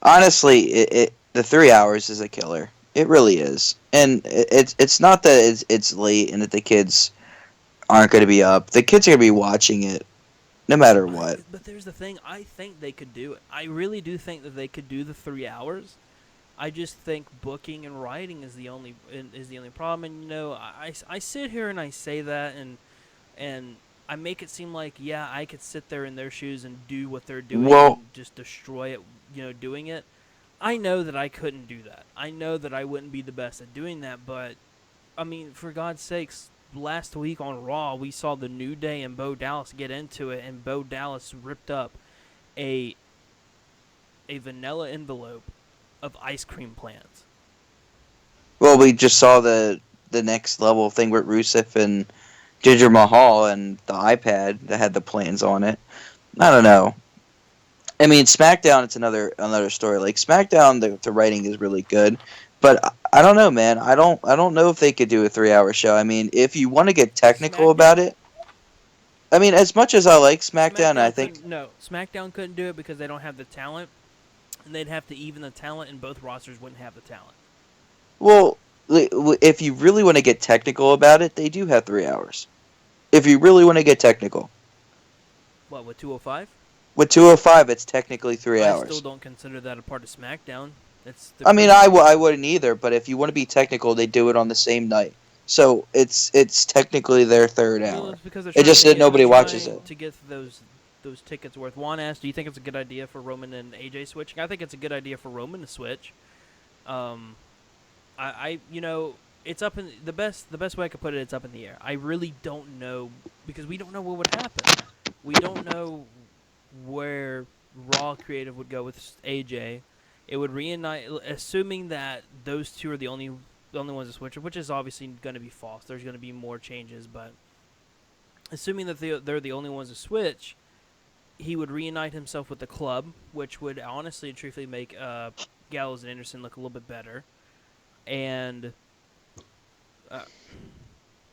S6: honestly, the 3 hours is a killer. It really is, and it's not that it's late and that the kids aren't going to be up. The kids are going to be watching it no matter what.
S1: But there's the thing. I think they could do it. I really do think that they could do the 3 hours. I just think booking and writing is the only problem. And I sit here and I say that, and I make it seem like, yeah, I could sit there in their shoes and do what they're doing
S6: Well,
S1: and just destroy it, doing it. I know that I couldn't do that. I know that I wouldn't be the best at doing that, but I mean, for God's sakes, last week on Raw, we saw the New Day and Bo Dallas get into it, and Bo Dallas ripped up a vanilla envelope of ice cream plants.
S6: well, we just saw the next level thing with Rusev and Ginger Mahal and the iPad that had the plans on it. I don't know. I mean, SmackDown, it's another story. Like SmackDown, the writing is really good, but I don't know, man. I don't know if they could do a 3 hour show. I mean, if you want to get technical about
S1: SmackDown?
S6: it, I mean, as much as I like SmackDown, I
S1: SmackDown
S6: think
S1: couldn't. No, SmackDown couldn't do it because they don't have the talent, and they'd have to even the talent, and both rosters wouldn't have the talent.
S6: well, if you really want to get technical about it, they do have 3 hours. If you really want to get technical,
S1: What, with 205?
S6: with 205, it's technically three
S1: I still
S6: hours.
S1: don't consider that a part of SmackDown. It's the
S6: I mean,
S1: pre.
S6: I wouldn't either, but if you want to be technical, they do it on the same night. So it's technically their third
S1: Well,
S6: hour.
S1: it's because
S6: It just that
S1: they're
S6: nobody watches
S1: trying
S6: it.
S1: to get those tickets worth. Juan asked, "Do you think it's a good idea for Roman and AJ switching?" I think it's a good idea for Roman to switch. I it's up in the best way I could put it. It's up in the air. I really don't know because we don't know what would happen. We don't know where Raw creative would go with AJ. It would reunite, assuming that those two are the only ones to switch, which is obviously going to be false. There's going to be more changes, but assuming that they're the only ones to switch, he would reunite himself with the club, which would honestly and truthfully make Gallows and Anderson look a little bit better. And uh,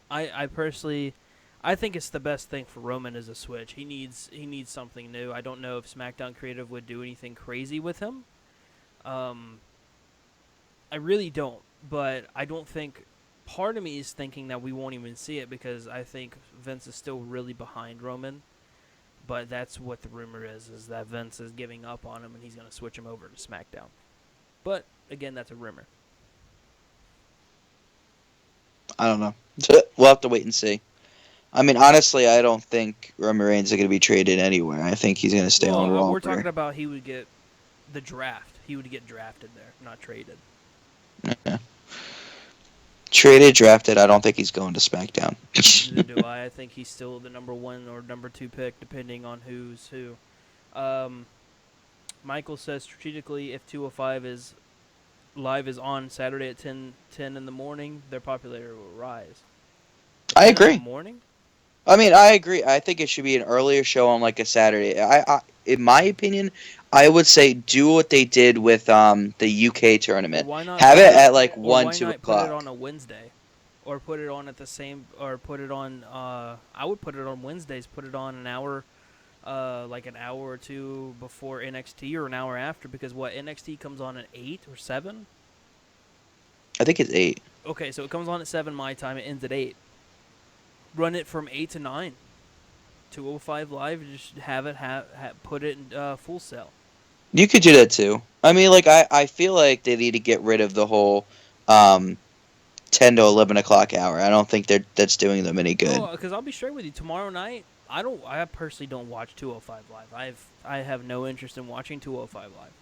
S1: I personally, I think it's the best thing for Roman is a switch. He needs something new. I don't know if SmackDown Creative would do anything crazy with him. Um, I really don't, but I don't think. Part of me is thinking that we won't even see it because I think Vince is still really behind Roman. But that's what the rumor is that Vince is giving up on him and he's going to switch him over to SmackDown. But again, that's a rumor.
S6: I don't know. We'll have to wait and see. I mean, honestly, I don't think Roman Reigns is going to be traded anywhere. I think he's going to stay
S1: Well,
S6: on Raw.
S1: we're talking about he would get the draft. He would get drafted there, not traded.
S6: Yeah. Traded, drafted. I don't think he's going to SmackDown.
S1: Neither do I. I think he's still the number 1 or number 2 pick, depending on who's who. Um, Michael says strategically, if 205 is live is on Saturday at 10 in the morning, their popularity will rise. At
S6: I
S1: 10 in the
S6: agree.
S1: morning?
S6: I mean, I agree. I think it should be an earlier show on like a Saturday. In my opinion, I would say do what they did with the UK
S1: Or
S6: tournament.
S1: why not
S6: Have
S1: put
S6: it
S1: it?
S6: at like
S1: Or
S6: one,
S1: why
S6: two
S1: not put it
S6: o'clock.
S1: on a Wednesday? Or put it on at the same? Or put it on? I would put it on Wednesdays. Put it on an hour, like an hour or two before NXT, or an hour after. Because what NXT comes on at 8 or 7.
S6: I think it's 8.
S1: Okay, so it comes on at 7 my time. It ends at 8. Run it from 8 to 9. 205 live. Just have it put it in Full Sail.
S6: You could do that too. I mean, like I feel like they need to get rid of the whole um, 10 to 11 o'clock hour. I don't think that's doing them any good.
S1: Oh, because I'll be straight with you. Tomorrow night, I personally don't watch 205 live. I have no interest in watching 205 live.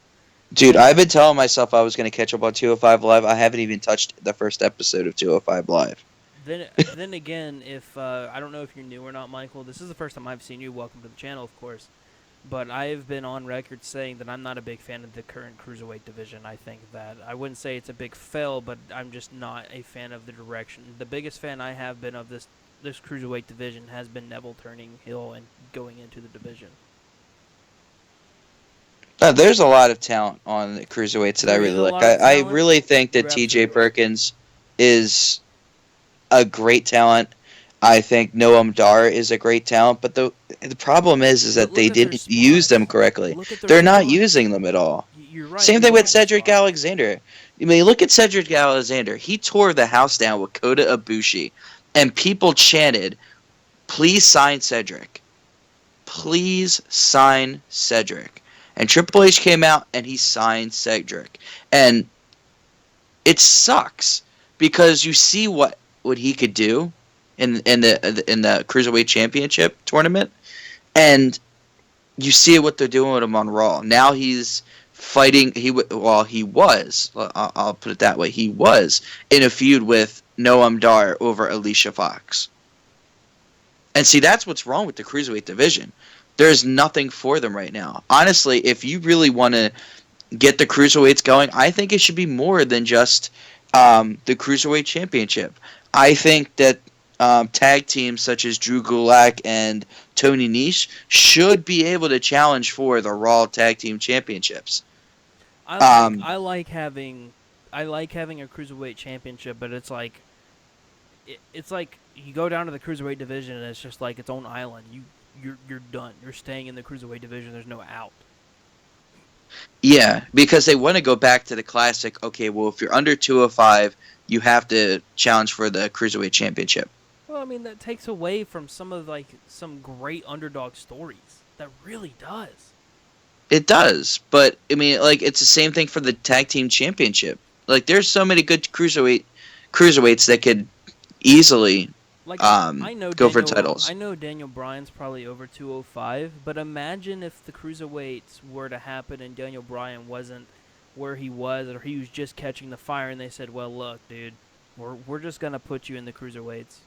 S6: Dude, I've been telling myself I was going to catch up on 205 Live. I haven't even touched the first episode of 205 Live.
S1: Then again, if I don't know if you're new or not, Michael. This is the first time I've seen you. Welcome to the channel, of course. But I've been on record saying that I'm not a big fan of the current cruiserweight division. I think that I wouldn't say it's a big fail, but I'm just not a fan of the direction. The biggest fan I have been of this cruiserweight division has been Neville turning heel and going into the division.
S6: There's a lot of talent on the cruiserweights that I
S1: There is
S6: really
S1: a
S6: like.
S1: lot of
S6: I
S1: talent.
S6: really think that
S1: You're
S6: T.J.
S1: absolutely right.
S6: Perkins is a great talent. I think Noam Dar is a great talent, but the problem is
S1: But
S6: that
S1: look
S6: they
S1: at their
S6: didn't use them
S1: spots.
S6: correctly.
S1: Look at their
S6: They're not
S1: spots.
S6: using them at all.
S1: You're right,
S6: Same
S1: but
S6: thing
S1: look
S6: with
S1: at the
S6: Cedric
S1: spots.
S6: Alexander. I mean, look at Cedric Alexander. He tore the house down with Kota Ibushi, and people chanted, "Please sign Cedric. Please sign Cedric." And Triple H came out and he signed Cedric, and it sucks because you see what he could do in the Cruiserweight Championship tournament, and you see what they're doing with him on Raw. Now he's fighting. He was. I'll put it that way. He was in a feud with Noam Dar over Alicia Fox. And see, that's what's wrong with the cruiserweight division. There's nothing for them right now. Honestly, if you really want to get the cruiserweights going, I think it should be more than just the cruiserweight championship. I think that tag teams such as Drew Gulak and Tony Nese should be able to challenge for the Raw Tag Team Championships.
S1: I like
S6: Um,
S1: I like having I like having a cruiserweight championship, but it's like you go down to the cruiserweight division and it's just like its own island. You're done. You're staying in the cruiserweight division. There's no out.
S6: yeah, because they want to go back to the classic. Okay, well, if you're under 205, you have to challenge for the cruiserweight championship.
S1: Well, I mean that takes away from some great underdog stories. That really does.
S6: It does, but I mean, like it's the same thing for the tag team championship. Like, there's so many good cruiserweights that could easily
S1: Like I know
S6: go for
S1: Daniel
S6: titles.
S1: I know Daniel Bryan's probably over 205, but imagine if the cruiserweights were to happen and Daniel Bryan wasn't where he was, or he was just catching the fire, and they said, "Well, look, dude, We're just gonna put you in the cruiserweights.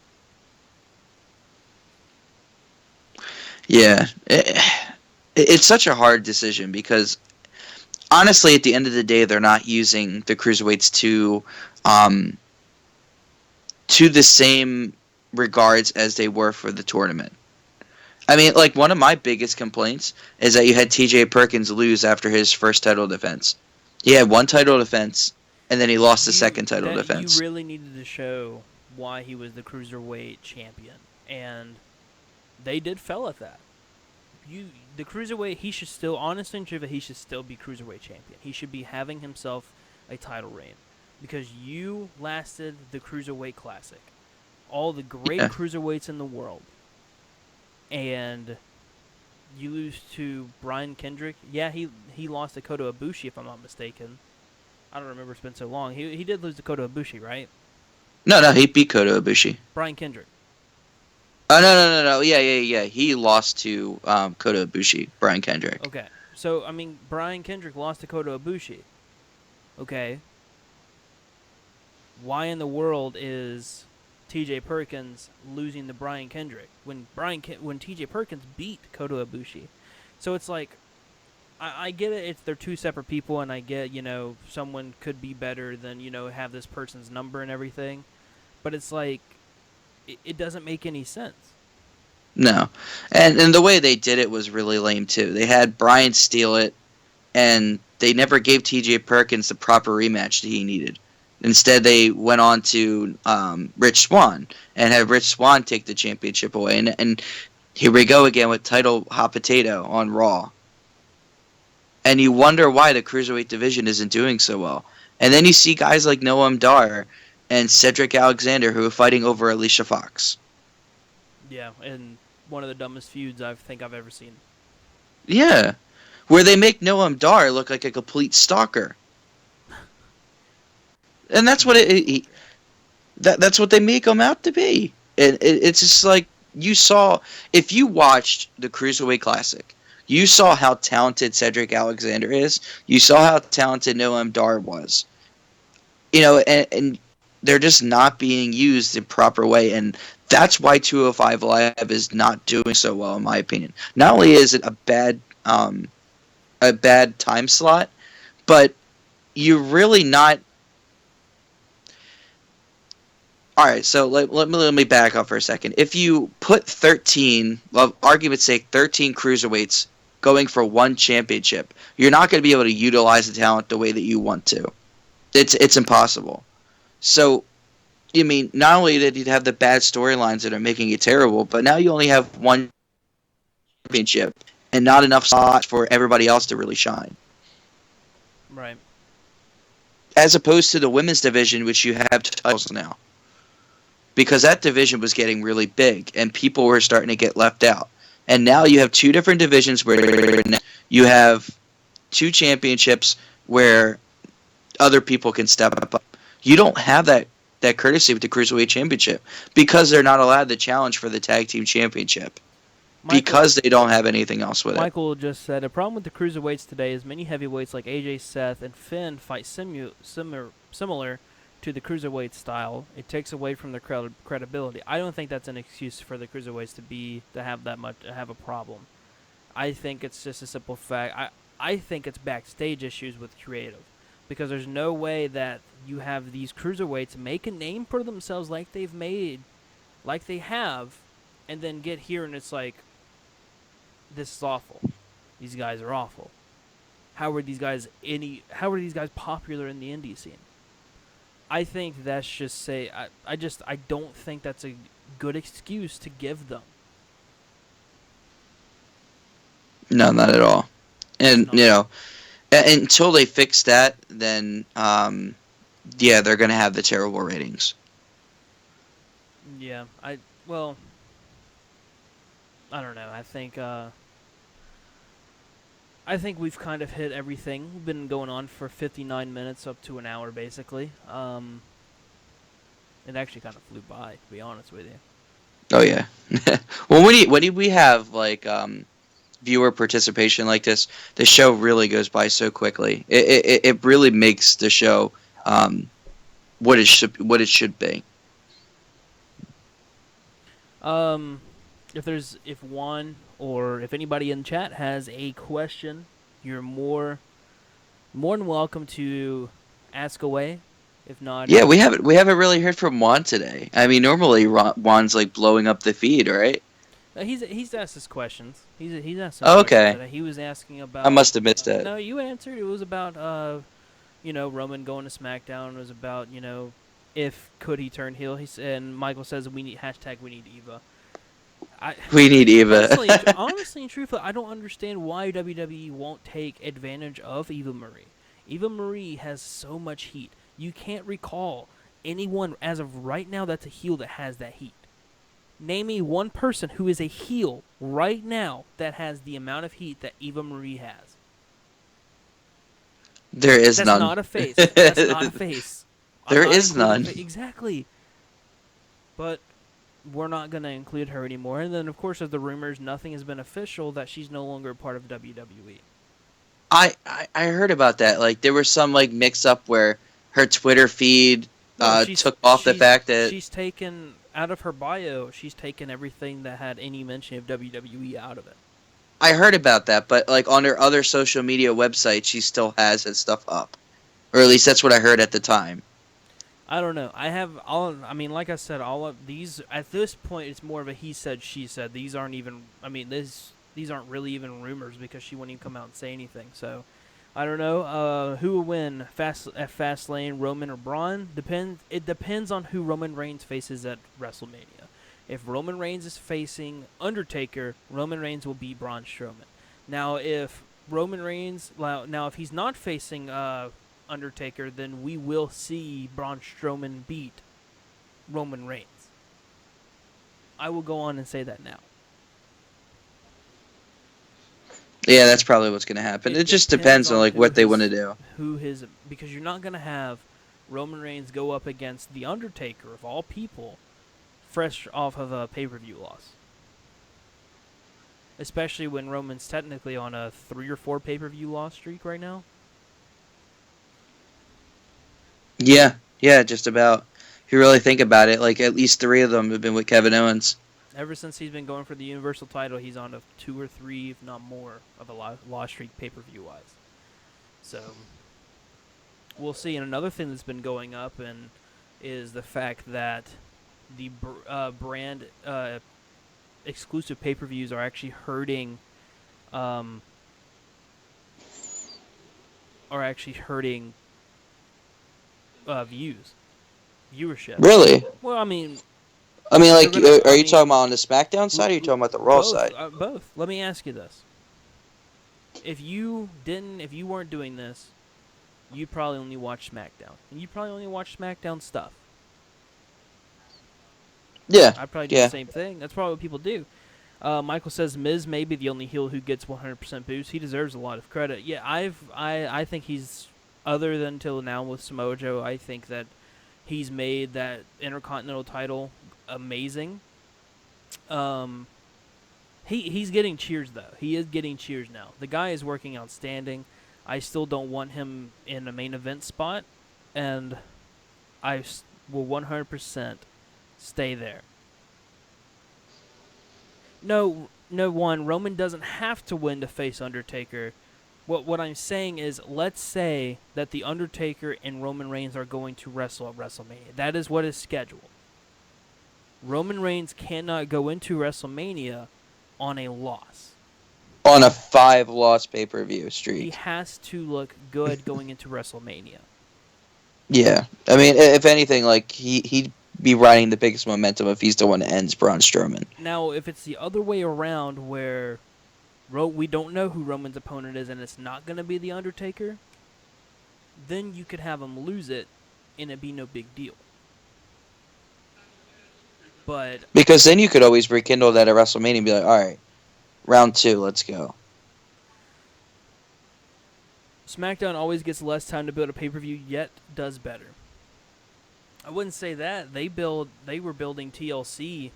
S6: Yeah, it's such a hard decision because honestly, at the end of the day, they're not using the cruiserweights um, to the same regards as they were for the tournament. I mean, like, one of my biggest complaints is that you had T.J. Perkins lose after his first title defense. He had one title defense, and then he lost the second title
S1: You
S6: defense.
S1: really needed to show why he was the cruiserweight champion, and they did fail at that. The cruiserweight, he should still, honestly and truthfully, he should still be cruiserweight champion. He should be having himself a title reign because you lasted the cruiserweight classic, all the great
S6: Yeah.
S1: cruiserweights in the world, and you lose to Brian Kendrick. Yeah, he lost to Kota Ibushi, if I'm not mistaken. I don't remember, it's been so long. He did lose to Kota Ibushi, right?
S6: No, he beat Kota Ibushi.
S1: Brian Kendrick.
S6: Oh, no. Yeah. He lost to Kota Ibushi, Brian Kendrick.
S1: Okay. So, I mean, Brian Kendrick lost to Kota Ibushi. Okay. Why in the world is T.J. Perkins losing to Brian Kendrick when when T.J. Perkins beat Kota Ibushi? So it's like, I get it. They're two separate people, and I get, someone could be better than, have this person's number and everything. But it's like, it doesn't make any sense.
S6: No. And the way they did it was really lame, too. They had Brian steal it, and they never gave T.J. Perkins the proper rematch that he needed. Instead, they went on to Rich Swann and had Rich Swann take the championship away. And here we go again with title hot potato on Raw. And you wonder why the Cruiserweight division isn't doing so well. And then you see guys like Noam Dar and Cedric Alexander who are fighting over Alicia Fox.
S1: Yeah, and one of the dumbest feuds I think I've ever seen.
S6: Yeah. Where they make Noam Dar look like a complete stalker. And that's what that's what they make him out to be. And it's just like, you saw, if you watched the Cruiserweight Classic, you saw how talented Cedric Alexander is. You saw how talented Noam Dar was. And they're just not being used in proper way. And that's why 205 Live is not doing so well, in my opinion. Not only is it a bad time slot, but you're really not. All right, so let me back up for a second. If you put 13, well, argument's sake, 13 cruiserweights going for one championship, you're not going to be able to utilize the talent the way that you want to. It's impossible. So, you mean, not only did you have the bad storylines that are making it terrible, but now you only have one championship and not enough slots for everybody else to really shine.
S1: Right.
S6: As opposed to the women's division, which you have titles now. Because that division was getting really big, and people were starting to get left out. And now you have two different divisions where you have two championships where other people can step up. You don't have that courtesy with the Cruiserweight Championship because they're not allowed the challenge for the Tag Team Championship. Because they don't have anything else with it.
S1: Michael just said, a problem with the cruiserweights today is many heavyweights like AJ, Seth, and Finn fight similar to the cruiserweight style. It takes away from their credibility. I don't think that's an excuse for the cruiserweights to have a problem. I think it's just a simple fact. I think it's backstage issues with creative, because there's no way that you have these cruiserweights make a name for themselves like they have, and then get here and it's like, this is awful. These guys are awful. How are these guys popular in the indie scene? I think that's just I don't think that's a good excuse to give them.
S6: No, not at all. And until they fix that, then they're going to have the terrible ratings.
S1: Yeah, I don't know. I think we've kind of hit everything. We've been going on for 59 minutes, up to an hour, basically. It actually kind of flew by, to be honest with you.
S6: Oh yeah. Well, when we have like viewer participation like this, the show really goes by so quickly. It really makes the show what it should be.
S1: If Juan or if anybody in chat has a question, you're more than welcome to ask away. If not,
S6: Yeah, we haven't really heard from Juan today. I mean, normally Juan's like blowing up the feed, right?
S1: he's asked us questions. He's asked some
S6: Oh,
S1: questions
S6: okay,
S1: today. He was asking
S6: I
S1: about.
S6: must have missed it.
S1: No, you answered. It was about Roman going to SmackDown. It was about if could he turn heel. He said, and Michael says we need #we need Eva. I
S6: We need Eva.
S1: honestly and truthfully, I don't understand why WWE won't take advantage of Eva Marie. Eva Marie has so much heat. You can't recall anyone as of right now that's a heel that has that heat. Name me one person who is a heel right now that has the amount of heat that Eva Marie has.
S6: There is
S1: That's
S6: none.
S1: not a face. That's not a face.
S6: There is none.
S1: Exactly. But we're not going to include her anymore. And then, of course, there's the rumors. Nothing has been official that she's no longer a part of WWE.
S6: I heard about that. Like there was some like mix up where her Twitter feed took off the fact that
S1: she's taken out of her bio. She's taken everything that had any mention of WWE out of it.
S6: I heard about that, but like on her other social media website, she still has that stuff up, or at least that's what I heard at the time.
S1: I don't know. I mean, like I said, all of these at this point, it's more of a he said, she said. These aren't even. I mean, these aren't really even rumors because she wouldn't even come out and say anything. So, I don't know. Who will win at Fastlane, Roman or Braun? It depends on who Roman Reigns faces at WrestleMania. If Roman Reigns is facing Undertaker, Roman Reigns will beat Braun Strowman. Now, if if he's not facing Undertaker, then we will see Braun Strowman beat Roman Reigns. I will go on and say that now.
S6: Yeah, that's probably what's going to happen. It just depends on like what they want to do.
S1: Because you're not going to have Roman Reigns go up against the Undertaker of all people, fresh off of a pay-per-view loss. Especially when Roman's technically on a 3 or 4 pay-per-view loss streak right now.
S6: Yeah, just about. If you really think about it, like at least 3 of them have been with Kevin Owens.
S1: Ever since he's been going for the Universal title, he's on a 2 or 3, if not more, of a loss streak pay-per-view wise. So we'll see. And another thing that's been going up is the fact that the brand exclusive pay-per-views are actually hurting. Viewership.
S6: Really?
S1: Well, I mean,
S6: like, are you talking about on the SmackDown side, or are you talking about the Raw side?
S1: Both. Let me ask you this: if you weren't doing this, you'd probably only watch SmackDown, and you probably only watch SmackDown stuff.
S6: Yeah.
S1: I'd probably do the same thing. That's probably what people do. Michael says Miz may be the only heel who gets 100% boost. He deserves a lot of credit. Yeah, I think he's, other than till now with Samoa Joe, I think that he's made that Intercontinental title amazing. He's getting cheers though. He is getting cheers now. The guy is working outstanding. I still don't want him in a main event spot, and I will 100% stay there. No, Roman doesn't have to win to face Undertaker. What I'm saying is, let's say that the Undertaker and Roman Reigns are going to wrestle at WrestleMania. That is what is scheduled. Roman Reigns cannot go into WrestleMania on a loss.
S6: On a 5-loss pay-per-view streak.
S1: He has to look good going into WrestleMania.
S6: Yeah. I mean, if anything, like, he'd be riding the biggest momentum if he's the one that ends Braun Strowman.
S1: Now, if it's the other way around where we don't know who Roman's opponent is and it's not going to be The Undertaker, then you could have him lose it and it be no big deal. But
S6: because then you could always rekindle that at WrestleMania and be like, all right, round 2, let's go.
S1: SmackDown always gets less time to build a pay-per-view, yet does better. I wouldn't say that. They were building TLC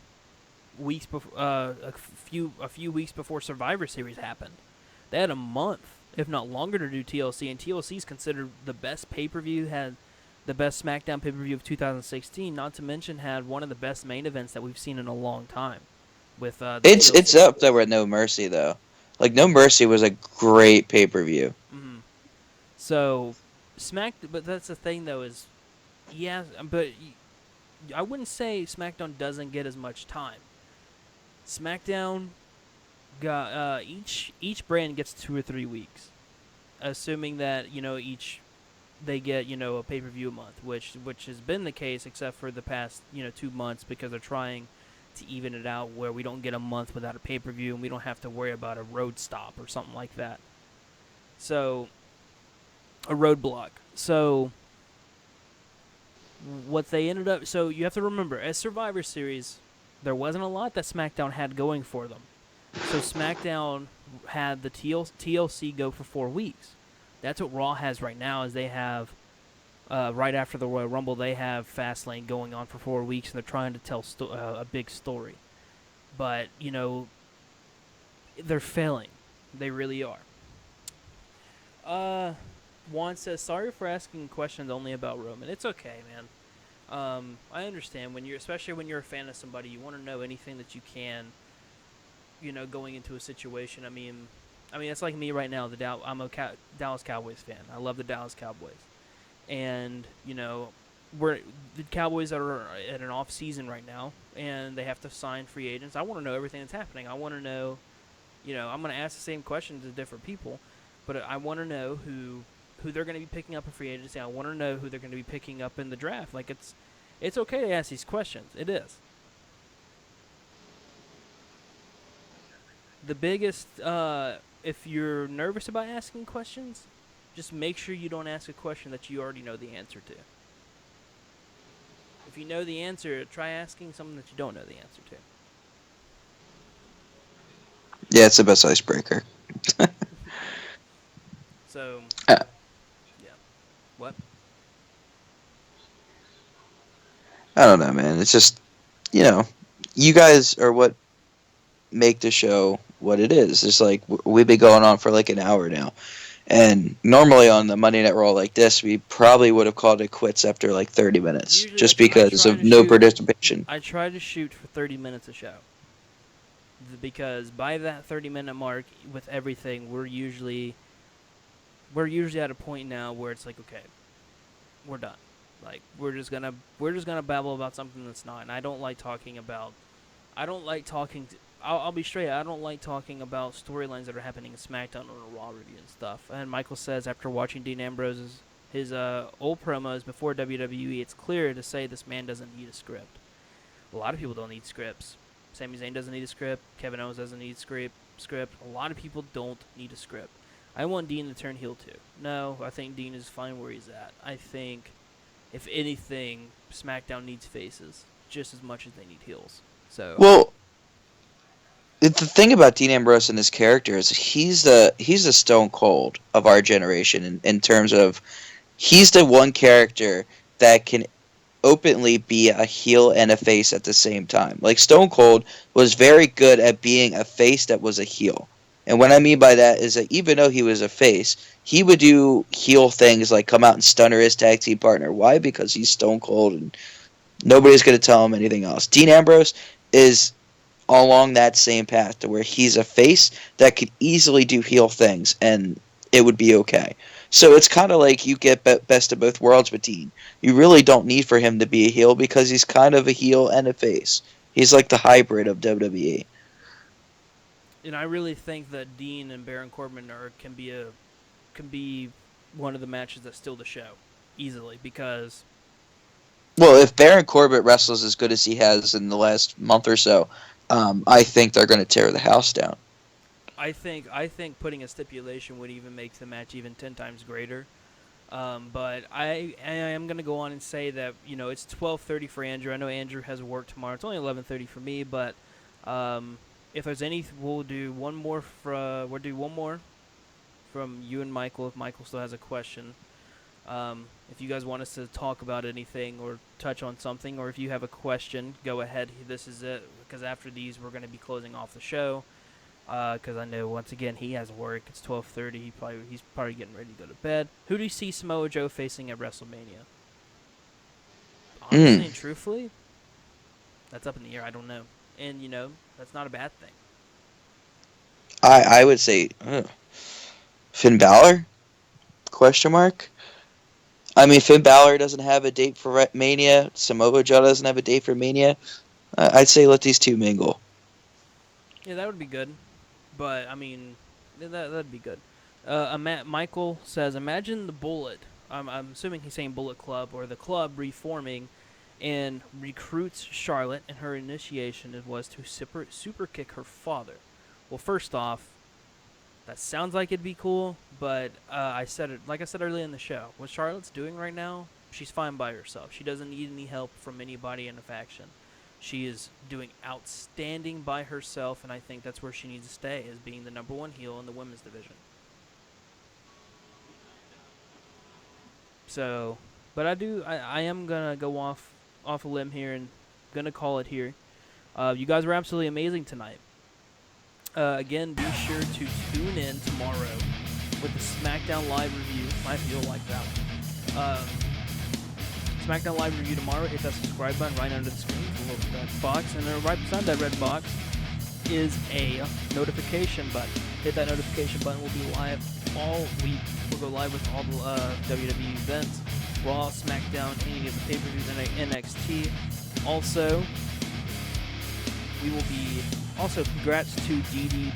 S1: weeks before, a few weeks before Survivor Series happened. They had a month, if not longer, to do TLC, and TLC is considered the best pay-per-view the best SmackDown pay-per-view of 2016. Not to mention had one of the best main events that we've seen in a long time with the
S6: It's
S1: TLC.
S6: up there with No Mercy though. Like No Mercy was a great pay per view.
S1: Hmm. So but that's the thing though is, yeah, but I wouldn't say SmackDown doesn't get as much time. SmackDown got each brand gets 2 or 3 weeks, assuming that each they get a pay per view a month, which has been the case except for the past 2 months because they're trying to even it out where we don't get a month without a pay per view and we don't have to worry about a road stop or something like that. So a roadblock. So what they ended up, so you have to remember, as Survivor Series, there wasn't a lot that SmackDown had going for them. So SmackDown had the TLC go for 4 weeks. That's what Raw has right now. Is they have right after the Royal Rumble, they have Fastlane going on for 4 weeks, and they're trying to tell a big story. But they're failing. They really are. Juan says, "Sorry for asking questions only about Roman. It's okay, man. I understand especially when you're a fan of somebody, you want to know anything that you can, going into a situation. I mean, it's like me right now. I'm a Dallas Cowboys fan. I love the Dallas Cowboys, and we're the Cowboys are at an off season right now, and they have to sign free agents. I want to know everything that's happening. I want to know, I'm going to ask the same questions to different people, but I want to know who they're going to be picking up in free agency. I want to know who they're going to be picking up in the draft. Like it's okay to ask these questions. It is. The biggest, if you're nervous about asking questions, just make sure you don't ask a question that you already know the answer to. If you know the answer, try asking something that you don't know the answer to.
S6: Yeah, it's the best icebreaker.
S1: So,
S6: Uh,
S1: yeah. What?
S6: I don't know, man. It's just you know, you guys are what make the show what it is. It's like we've been going on for like an hour now. And normally on the Monday Night Raw like this, we probably would have called it quits after like 30 minutes,
S1: Usually,
S6: just
S1: I
S6: because
S1: try
S6: of
S1: to
S6: no
S1: shoot.
S6: participation.
S1: I try to shoot for 30 minutes a show. Because by that 30-minute mark, with everything, we're usually at a point now where it's like, okay, we're done. Like we're just gonna babble about something that's not. And I don't like talking about. I don't like talking. I'll be straight. I don't like talking about storylines that are happening in SmackDown on a Raw review and stuff. And Michael says after watching Dean Ambrose's his old promos before WWE, it's clear to say this man doesn't need a script. A lot of people don't need scripts. Sami Zayn doesn't need a script. Kevin Owens doesn't need a script. A lot of people don't need a script. I want Dean to turn heel too. No, I think Dean is fine where he's at. I think, if anything, SmackDown needs faces just as much as they need heels. So,
S6: Well, the thing about Dean Ambrose and his character is he's the Stone Cold of our generation in terms of he's the one character that can openly be a heel and a face at the same time. Like Stone Cold was very good at being a face that was a heel. And what I mean by that is that even though he was a face, he would do heel things like come out and stunner his tag team partner. Why? Because he's Stone Cold and nobody's going to tell him anything else. Dean Ambrose is along that same path to where he's a face that could easily do heel things and it would be okay. So it's kind of like you get best of both worlds with Dean. You really don't need for him to be a heel because he's kind of a heel and a face. He's like the hybrid of WWE.
S1: and I really think that Dean and Baron Corbin can be one of the matches that steal the show easily because
S6: Well, if Baron Corbin wrestles as good as he has in the last month or so, I think they're going to tear the house down.
S1: I think putting a stipulation would even make the match even 10 times greater. But I am gonna go on and say that it's 12:30 for Andrew. I know Andrew has work tomorrow. It's only 11:30 for me, but if there's any, we'll do one more. We'll do one more from you and Michael if Michael still has a question. If you guys want us to talk about anything or touch on something, or if you have a question, go ahead. This is it because after these, we're gonna be closing off the show. Because I know once again he has work. It's 12:30. He's probably getting ready to go to bed. Who do you see Samoa Joe facing at WrestleMania?
S6: Mm.
S1: honestly and truthfully, that's up in the air. I don't know. And, that's not a bad thing.
S6: I would say Finn Balor? Question mark. I mean, Finn Balor doesn't have a date for Mania. Samoa Joe doesn't have a date for Mania. I'd say let these two mingle.
S1: Yeah, that would be good. But, I mean, that'd be good. Michael says, imagine the Bullet. I'm assuming he's saying Bullet Club or the club reforming and recruits Charlotte, and her initiation was to super kick her father. Well, first off, that sounds like it'd be cool, but like I said earlier in the show, what Charlotte's doing right now, she's fine by herself. She doesn't need any help from anybody in the faction. She is doing outstanding by herself, and I think that's where she needs to stay, is being the number one heel in the women's division. So, but I am gonna go off a limb here and gonna call it here. You guys were absolutely amazing tonight. Again, be sure to tune in tomorrow with the SmackDown Live review. I feel like that one. SmackDown Live review tomorrow. Hit that subscribe button right under the screen. It's a little red box, and then right beside that red box is a notification button. Hit that notification button. We'll be live all week. We'll go live with all the WWE events, Raw, SmackDown, any of the pay-per-views, and NXT. Also, we will be. Also, congrats to DDP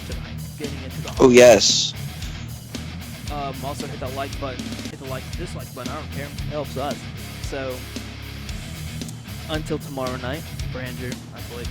S1: tonight, getting into the.
S6: Oh yes.
S1: Also, hit that like button. Hit the dislike button. I don't care. It helps us. So, until tomorrow night, Brander, I'm Blake.